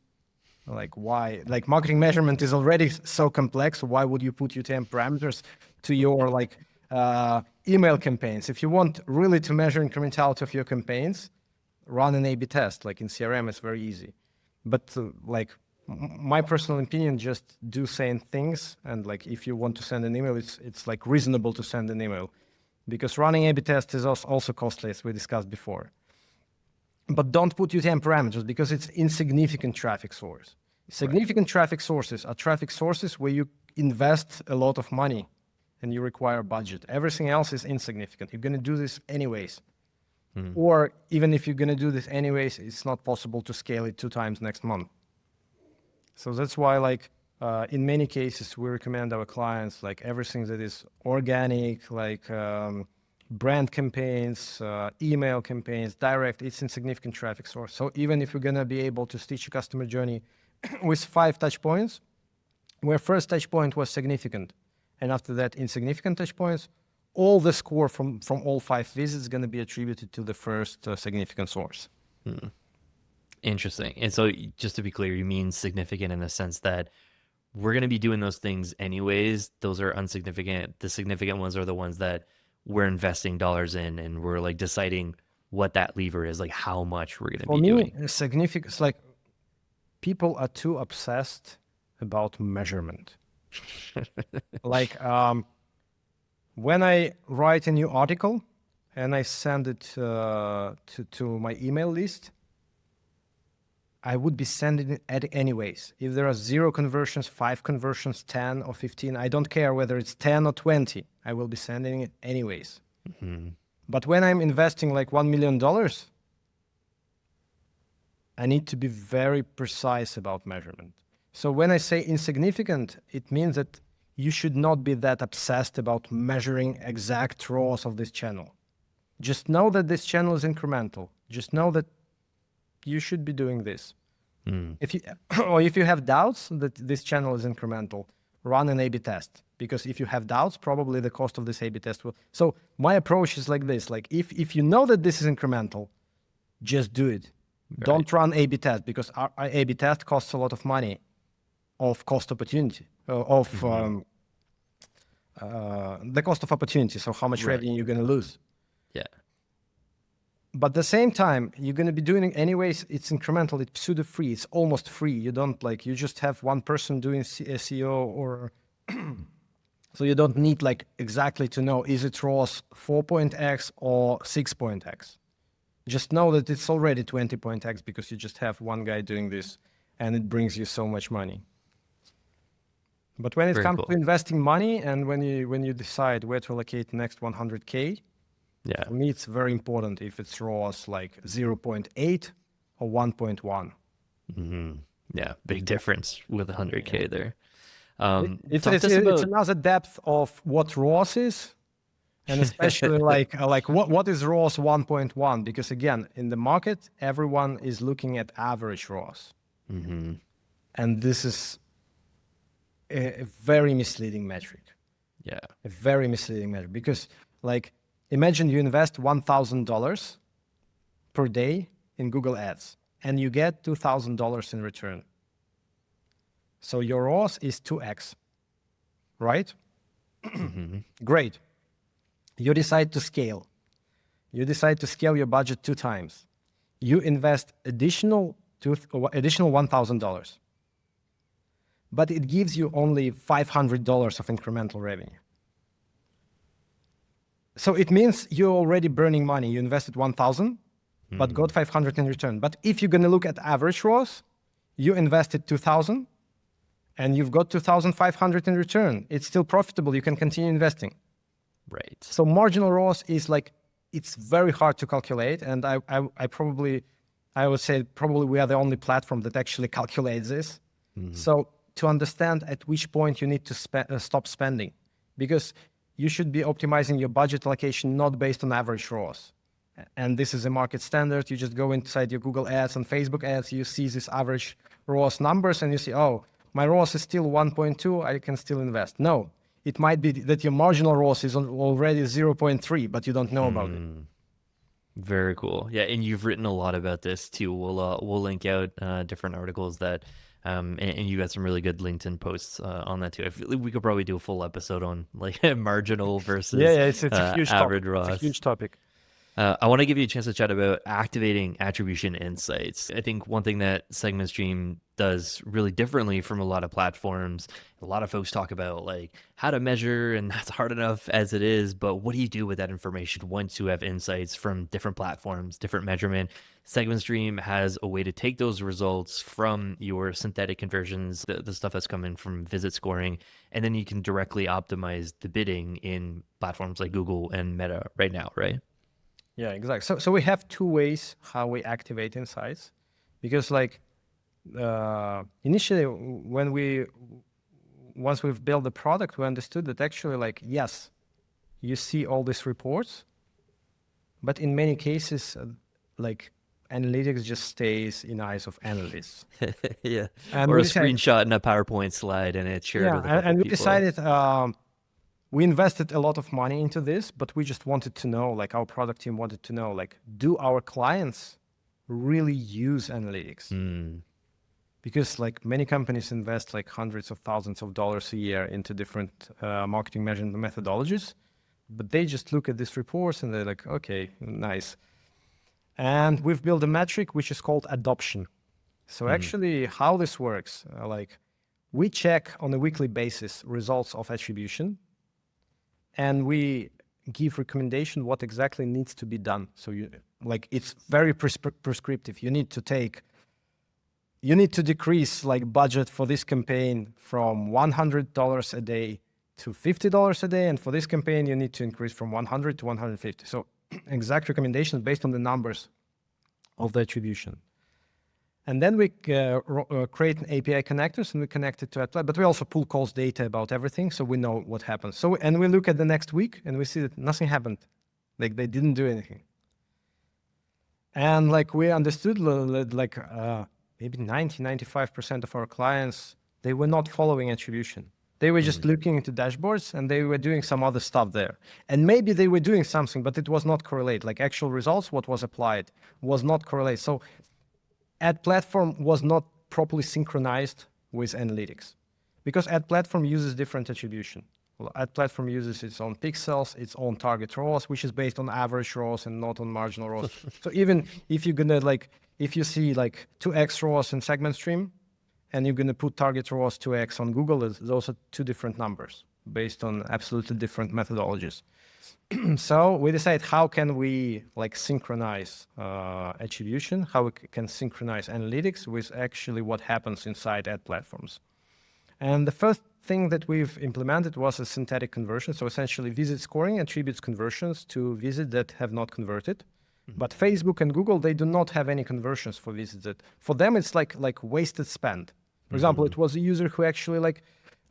Like, why? Like, marketing measurement is already so complex. Why would you put UTM parameters to your like email campaigns? If you want really to measure incrementality of your campaigns, run an A/B test. Like in CRM, it's very easy. But like my personal opinion, just do same things. And like, if you want to send an email, it's like reasonable to send an email, because running A/B test is also costly, as we discussed before. But don't put UTM parameters because it's insignificant traffic source. Significant traffic sources are traffic sources where you invest a lot of money and you require budget. Everything else is insignificant. You're going to do this anyways. Or even if you're going to do this anyways, it's not possible to scale it 2 times next month. So that's why, like, in many cases, we recommend our clients, like, everything that is organic, like brand campaigns, email campaigns, direct, it's insignificant traffic source. So even if we're going to be able to stitch a customer journey with 5 touch points, where first touch point was significant, and after that insignificant touch points, all the score from all 5 visits is going to be attributed to the first significant source. Interesting. And so just to be clear, you mean significant in the sense that we're going to be doing those things anyways. Those are insignificant. The significant ones are the ones that we're investing dollars in, and we're like deciding what that lever is, like how much we're going to be doing. For me, significance, like, people are too obsessed about measurement. Like, when I write a new article and I send it to my email list, I would be sending it anyways. If there are 0 conversions, 5 conversions, 10 or 15, I don't care whether it's 10 or 20, I will be sending it anyways. But when I'm investing like $1 million, I need to be very precise about measurement. So when I say insignificant, it means that you should not be that obsessed about measuring exact ROAS of this channel. Just know that this channel is incremental. Just know that you should be doing this. If you have doubts that this channel is incremental, run an A/B test. Because if you have doubts, probably the cost of this A/B test will. So my approach is like this: like if you know that this is incremental, just do it. Right. Don't run A/B test, because our A/B test costs a lot of money, of cost opportunity, the cost of opportunity. So how much revenue you're going to lose? Yeah. But at the same time, you're going to be doing it anyways. It's incremental. It's pseudo free. It's almost free. You don't like, you just have one person doing SEO, or so you don't need like exactly to know, is it ROAS 4.x or 6.x? Just know that it's already 20.x because you just have one guy doing this, and it brings you so much money. But when it comes to investing money, and when you decide where to allocate the next 100K, yeah, for me, it's very important if it's ROAS like 0.8 or 1.1. Yeah, big difference with 100K there. It's another depth of what ROAS is, and especially like what is ROAS 1.1? Because again, in the market, everyone is looking at average ROAS, and this is a very misleading metric. Yeah, a very misleading metric, because like, imagine you invest $1,000 per day in Google Ads, and you get $2,000 in return. So your ROAS is 2x, right? Great. You decide to scale. You decide to scale your budget 2 times. You invest additional $1,000. But it gives you only $500 of incremental revenue. So it means you're already burning money. You invested 1,000, but got 500 in return. But if you're going to look at average ROAS, you invested 2,000 and you've got 2,500 in return. It's still profitable. You can continue investing. Right. So marginal ROAS is like, it's very hard to calculate. And I would say probably we are the only platform that actually calculates this. So to understand at which point you need to stop spending, because you should be optimizing your budget allocation not based on average ROAS. And this is a market standard. You just go inside your Google ads and Facebook ads, you see this average ROAS numbers and you see, oh, my ROAS is still 1.2, I can still invest. No, it might be that your marginal ROAS is already 0.3, but you don't know about it. Very cool. Yeah, and you've written a lot about this too. We'll link out different articles that, and you got some really good LinkedIn posts on that too. I feel like we could probably do a full episode on like marginal versus it's a huge average topic. ROAS. It's a huge topic. I want to give you a chance to chat about activating attribution insights. I think one thing that SegmentStream does really differently from a lot of platforms, a lot of folks talk about like how to measure, and that's hard enough as it is, but what do you do with that information once you have insights from different platforms, different measurement? SegmentStream has a way to take those results from your synthetic conversions, the stuff that's coming from visit scoring, and then you can directly optimize the bidding in platforms like Google and Meta right now, right? Yeah, exactly. So we have 2 ways how we activate insights, because like initially once we've built the product, we understood that actually like, yes, you see all these reports, but in many cases, like analytics just stays in eyes of analysts. Yeah. And or we a decided, screenshot in a PowerPoint slide and it's shared with a couple and we people. decided we invested a lot of money into this, but we just wanted to know, like our product team wanted to know, like, do our clients really use analytics? Because like many companies invest like hundreds of thousands of dollars a year into different marketing measurement methodologies, but they just look at these reports and they're like, okay, nice. And we've built a metric which is called adoption. So actually how this works, like we check on a weekly basis results of attribution, and we give recommendation what exactly needs to be done. So you like it's very prescriptive. You need to decrease like budget for this campaign from $100 a day to $50 a day, and for this campaign you need to increase from 100 to 150. So exact recommendations based on the numbers of the attribution. And then we create an API connectors and we connect it to AdPlat, but we also pull calls data about everything, so we know what happens. So and we look at the next week and we see that nothing happened, like they didn't do anything. And like we understood like maybe 95% of our clients, they were not following attribution. They were just looking into dashboards and they were doing some other stuff there. And maybe they were doing something, but it was not correlate. Like actual results, what was applied was not correlate. So ad platform was not properly synchronized with analytics, because ad platform uses different attribution. Well, ad platform uses its own pixels, its own target ROAS, which is based on average ROAS and not on marginal ROAS. So even if you're gonna if you see like 2x ROAS in SegmentStream, and you're gonna put target ROAS 2x on Google, those are 2 different numbers based on absolutely different methodologies. So we decide how can we like synchronize attribution, how we can synchronize analytics with actually what happens inside ad platforms. And the first thing that we've implemented was a synthetic conversion. So essentially visit scoring attributes conversions to visits that have not converted. But Facebook and Google, they do not have any conversions for visits. That for them, it's like wasted spend. For example, it was a user who actually like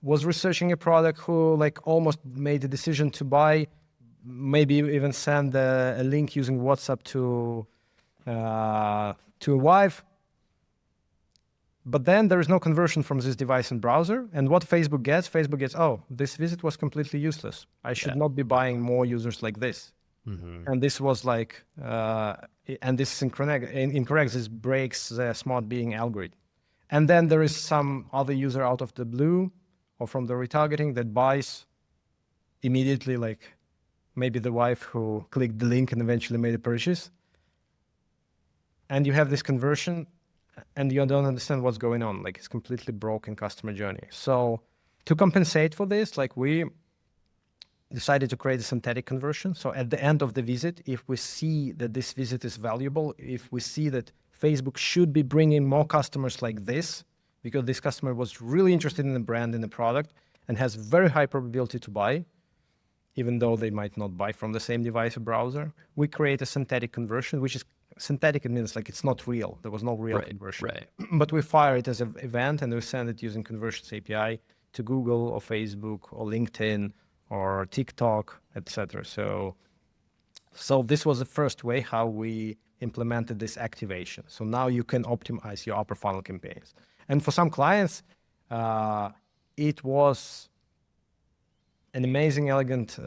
was researching a product, who like almost made a decision to buy, maybe even send a link using WhatsApp to a wife. But then there is no conversion from this device and browser. And what Facebook gets, oh, this visit was completely useless. I should not be buying more users like this. And this was like, and this is incorrect. This breaks the smart bidding algorithm. And then there is some other user out of the blue or from the retargeting that buys immediately like maybe the wife who clicked the link and eventually made a purchase. And you have this conversion and you don't understand what's going on. Like it's completely broken customer journey. So to compensate for this, like we decided to create a synthetic conversion. So at the end of the visit, if we see that this visit is valuable, if we see that Facebook should be bringing more customers like this, because this customer was really interested in the brand, in the product, and has very high probability to buy, even though they might not buy from the same device or browser, we create a synthetic conversion, which is synthetic. It means like it's not real. There was no real conversion. Right. But we fire it as an event and we send it using Conversions API to Google or Facebook or LinkedIn or TikTok, etc. So this was the first way how we implemented this activation. So now you can optimize your upper funnel campaigns. And for some clients, it was an amazing, elegant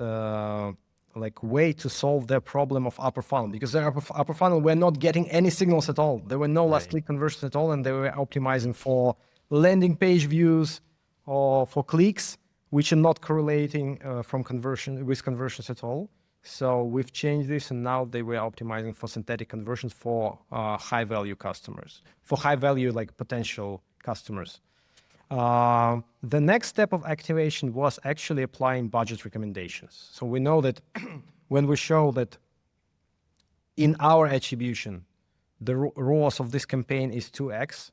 way to solve their problem of upper funnel, because their upper funnel were not getting any signals at all. There were no last click conversions at all, and they were optimizing for landing page views or for clicks, which are not correlating with conversions at all. So we've changed this, and now they were optimizing for synthetic conversions for high value customers, for high value like potential customers. The next step of activation was actually applying budget recommendations. So we know that when we show that in our attribution, the ROAS of this campaign is 2x,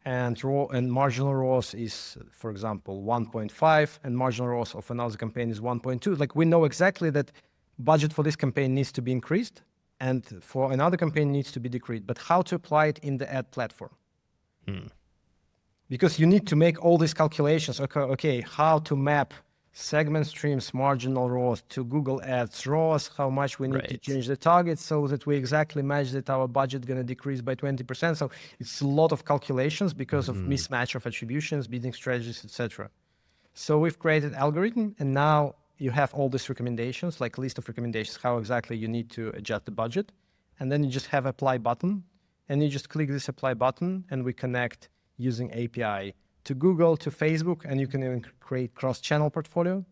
and marginal ROAS is, for example, 1.5, and marginal ROAS of another campaign is 1.2. Like we know exactly that budget for this campaign needs to be increased, and for another campaign needs to be decreased. But how to apply it in the ad platform? Because you need to make all these calculations. Okay, how to map SegmentStream's marginal ROAS to Google Ads ROAS, how much we need to change the target so that we exactly match that our budget going to decrease by 20%. So it's a lot of calculations because of mismatch of attributions, bidding strategies, etc. So we've created algorithm, and now you have all these recommendations, like list of recommendations, how exactly you need to adjust the budget. And then you just have apply button, and you just click this apply button, and we connect using API to Google, to Facebook, and you can even create cross-channel portfolio,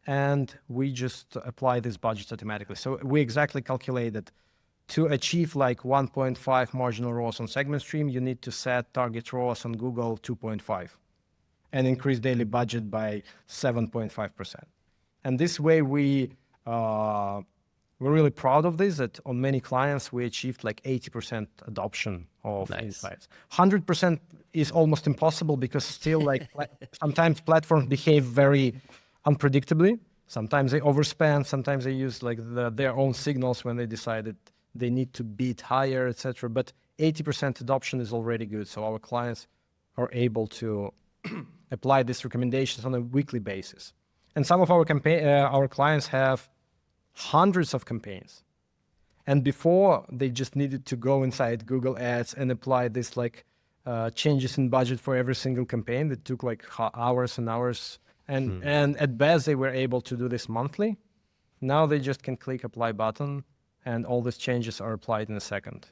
and we just apply this budget automatically. So we exactly calculate that to achieve like 1.5 marginal ROAS on SegmentStream, you need to set target ROAS on Google 2.5 and increase daily budget by 7.5%. And this way we're really proud of this, that on many clients, we achieved like 80% adoption of insights. 100% is almost impossible because still like sometimes platforms behave very unpredictably. Sometimes they overspend, sometimes they use like their own signals when they decide that they need to bid higher, etc. But 80% adoption is already good. So our clients are able to apply these recommendations on a weekly basis. And some of our clients have hundreds of campaigns. And before, they just needed to go inside Google Ads and apply this like changes in budget for every single campaign that took like hours and hours. And at best, they were able to do this monthly. Now they just can click apply button, and all these changes are applied in a second.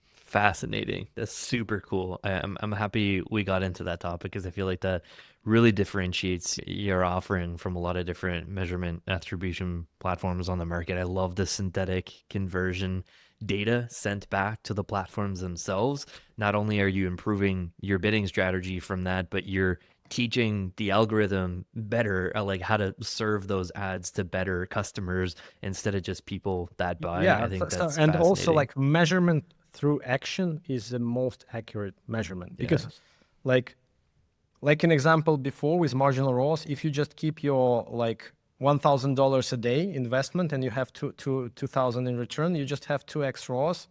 Fascinating. That's super cool. I'm happy we got into that topic because I feel like that really differentiates your offering from a lot of different measurement attribution platforms on the market. I love the synthetic conversion data sent back to the platforms themselves. Not only are you improving your bidding strategy from that, but you're teaching the algorithm better, like how to serve those ads to better customers instead of just people that buy. Yeah, I think that's and also fascinating. like measurement through action is the most accurate measurement, because like an example before with marginal ROAS, if you just keep your like $1,000 a day investment and you have 2,000 in return, you just have 2x ROAS,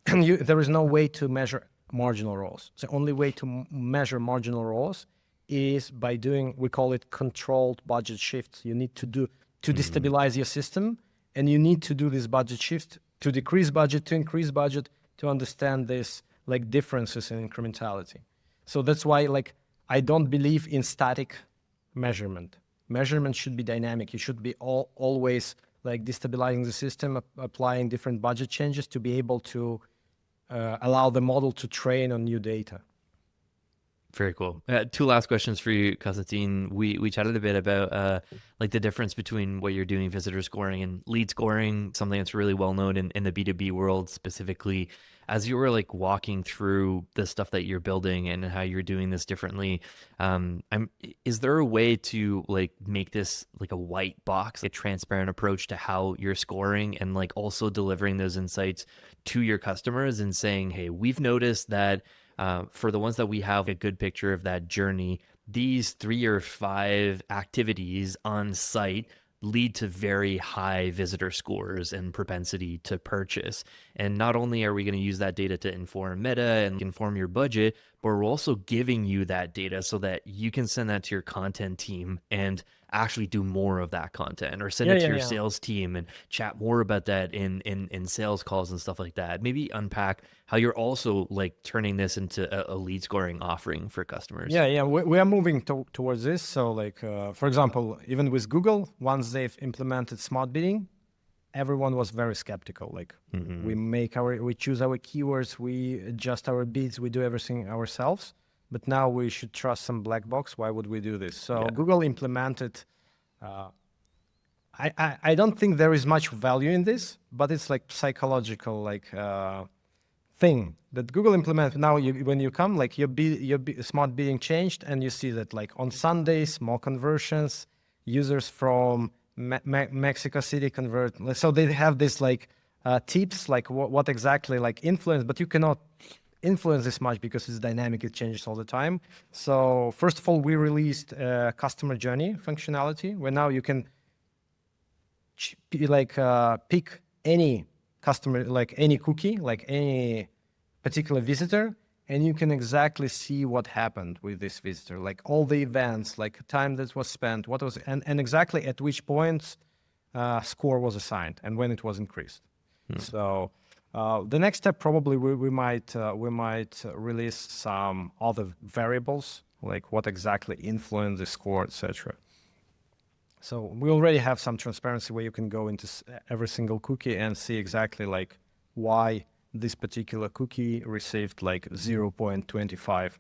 and there is no way to measure marginal ROAS. The only way to measure marginal ROAS is by doing, we call it controlled budget shifts. You need to do to destabilize your system, and you need to do this budget shift to decrease budget, to increase budget, to understand this like differences in incrementality. So that's why like I don't believe in static measurement. Measurement should be dynamic. You should be always like destabilizing the system, applying different budget changes to be able to allow the model to train on new data. Very cool. Two last questions for you, Constantine. We chatted a bit about like the difference between what you're doing, visitor scoring and lead scoring, something that's really well known in the B2B world specifically. As you were like walking through the stuff that you're building and how you're doing this differently, is there a way to like make this like a white box, a transparent approach to how you're scoring and like also delivering those insights to your customers and saying, hey, we've noticed that for the ones that we have a good picture of that journey, these 3 or 5 activities on site lead to very high visitor scores and propensity to purchase. And not only are we going to use that data to inform Meta and inform your budget, but we're also giving you that data so that you can send that to your content team and actually do more of that content, or send it to your sales team and chat more about that in sales calls and stuff like that. Maybe unpack how you're also like turning this into a lead scoring offering for customers. Yeah, we are moving towards this. So like, for example, even with Google, once they've implemented smart bidding, everyone was very skeptical. Like we choose our keywords, we adjust our bids, we do everything ourselves. But now we should trust some black box. Why would we do this? So Google implemented, I don't think there is much value in this, but it's like psychological like thing that Google implemented. Now when you come, like your smart bidding changed, and you see that like on Sundays, more conversions, users from Mexico City convert. So they have this like tips, like what exactly like influence, but you cannot influence this much because it's dynamic, it changes all the time. So first of all, we released customer journey functionality where now you can pick any customer, like any cookie, like any particular visitor, and you can exactly see what happened with this visitor, like all the events, like time that was spent, what was, and exactly at which points score was assigned and when it was increased. So the next step, probably we might release some other variables, like what exactly influence the score, etc. So we already have some transparency where you can go into every single cookie and see exactly like why this particular cookie received like 0.25.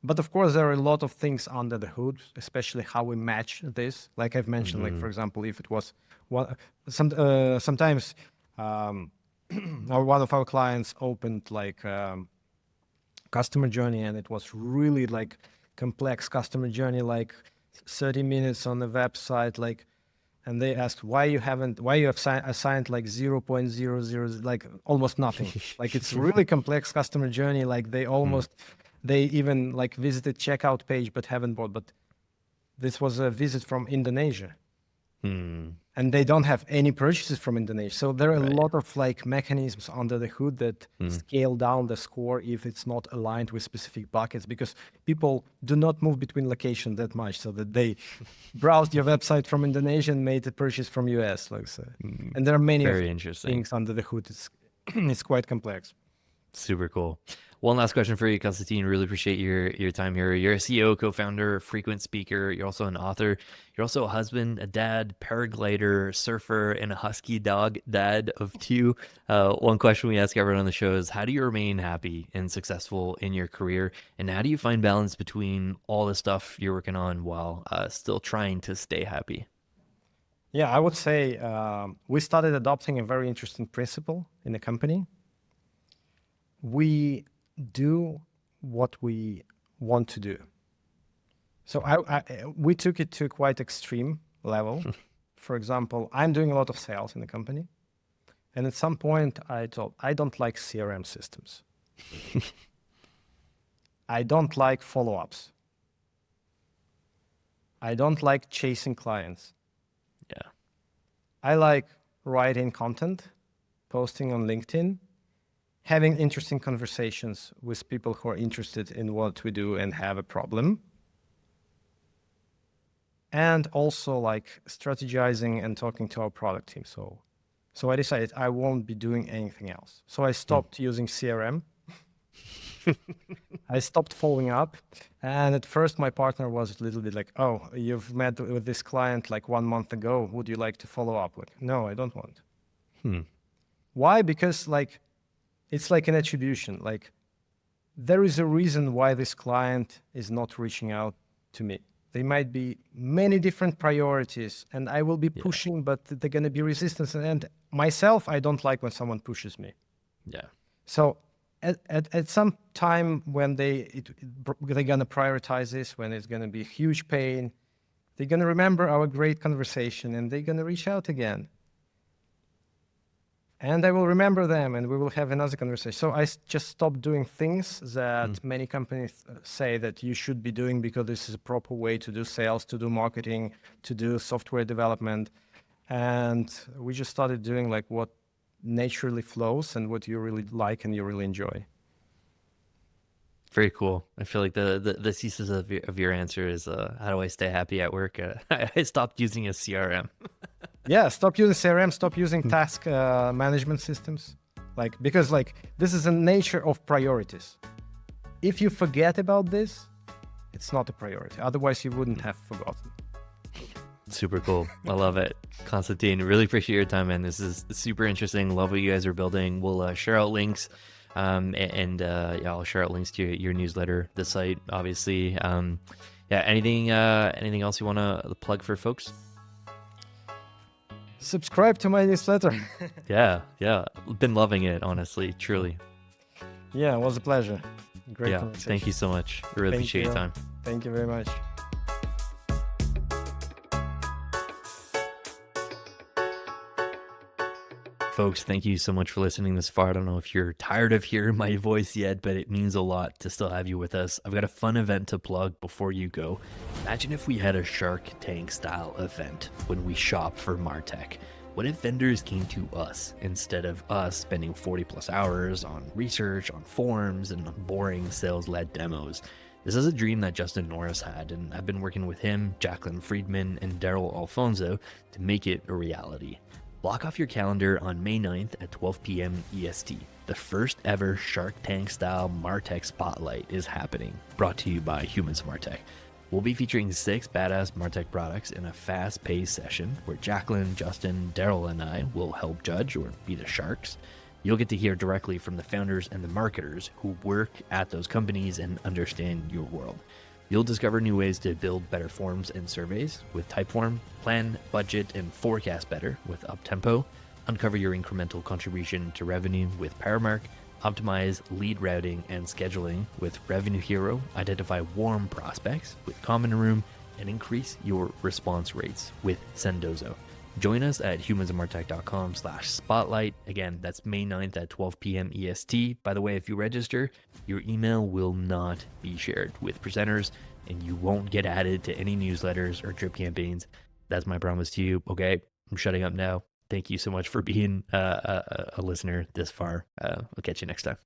But of course, there are a lot of things under the hood, especially how we match this. Like I've mentioned, like for example, if it was sometimes. One of our clients opened like customer journey, and it was really like complex customer journey, like 30 minutes on the website, like, and they asked why you have assigned like 0.00, like almost nothing. Like it's really complex customer journey. Like they even like visited checkout page but haven't bought. But this was a visit from Indonesia. And they don't have any purchases from Indonesia. So there are a lot of like mechanisms under the hood that scale down the score if it's not aligned with specific buckets, because people do not move between locations that much, so that they browsed your website from Indonesia and made a purchase from US. Like so. And there are many things under the hood. It's quite complex. Super cool. One last question for you, Constantine. Really appreciate your time here. You're a CEO, co-founder, frequent speaker. You're also an author. You're also a husband, a dad, paraglider, surfer, and a husky dog dad of 2. One question we ask everyone on the show is, how do you remain happy and successful in your career? And how do you find balance between all the stuff you're working on while still trying to stay happy? Yeah, I would say we started adopting a very interesting principle in the company. We do what we want to do. So we took it to a quite extreme level. For example, I'm doing a lot of sales in the company. And at some point I thought, I don't like CRM systems. I don't like follow-ups. I don't like chasing clients. Yeah. I like writing content, posting on LinkedIn, having interesting conversations with people who are interested in what we do and have a problem. And also like strategizing and talking to our product team. So I decided I won't be doing anything else. So I stopped using CRM. I stopped following up. And at first my partner was a little bit like, oh, you've met with this client like 1 month ago. Would you like to follow up? Like, no, I don't want. Why? Because like, it's like an attribution. Like there is a reason why this client is not reaching out to me. There might be many different priorities and I will be pushing, but they're going to be resistance. And myself, I don't like when someone pushes me. Yeah. So at some time when they're going to prioritize this, when it's going to be a huge pain, they're going to remember our great conversation and they're going to reach out again. And I will remember them and we will have another conversation. So I just stopped doing things that many companies say that you should be doing because this is a proper way to do sales, to do marketing, to do software development. And we just started doing like what naturally flows and what you really like and you really enjoy. Very cool. I feel like the thesis of your answer is how do I stay happy at work? I stopped using a CRM. Yeah, stop using CRM, stop using task management systems. Because this is the nature of priorities. If you forget about this, it's not a priority. Otherwise, you wouldn't have forgotten. Super cool. I love it. Constantine, really appreciate your time, man. This is super interesting. Love what you guys are building. We'll share out links. I'll share out links to your newsletter, the site, obviously. Anything else you want to plug for folks? Subscribe to my newsletter. Yeah. Been loving it, honestly, truly. Yeah, it was a pleasure. Great conversation. Thank you so much. I really appreciate your time. Thank you very much. Folks, thank you so much for listening this far. I don't know if you're tired of hearing my voice yet, but it means a lot to still have you with us. I've got a fun event to plug before you go. Imagine if we had a Shark Tank style event when we shop for Martech. What if vendors came to us instead of us spending 40 plus hours on research, on forums, and boring sales-led demos? This is a dream that Justin Norris had, and I've been working with him, Jacqueline Friedman, and Daryl Alfonso to make it a reality. Block off your calendar on May 9th at 12 p.m. EST. The first ever Shark Tank style Martech Spotlight is happening, brought to you by Humans of Martech. We'll be featuring 6 badass Martech products in a fast-paced session where Jacqueline, Justin, Daryl, and I will help judge or be the sharks. You'll get to hear directly from the founders and the marketers who work at those companies and understand your world. You'll discover new ways to build better forms and surveys with Typeform, plan, budget, and forecast better with Uptempo, uncover your incremental contribution to revenue with Powermark, optimize lead routing and scheduling with Revenue Hero, identify warm prospects with Common Room, and increase your response rates with Sendozo. Join us at humansofmartech.com/spotlight. Again, that's May 9th at 12 p.m. EST. By the way, if you register, your email will not be shared with presenters and you won't get added to any newsletters or drip campaigns. That's my promise to you. Okay, I'm shutting up now. Thank you so much for being a listener this far. I'll catch you next time.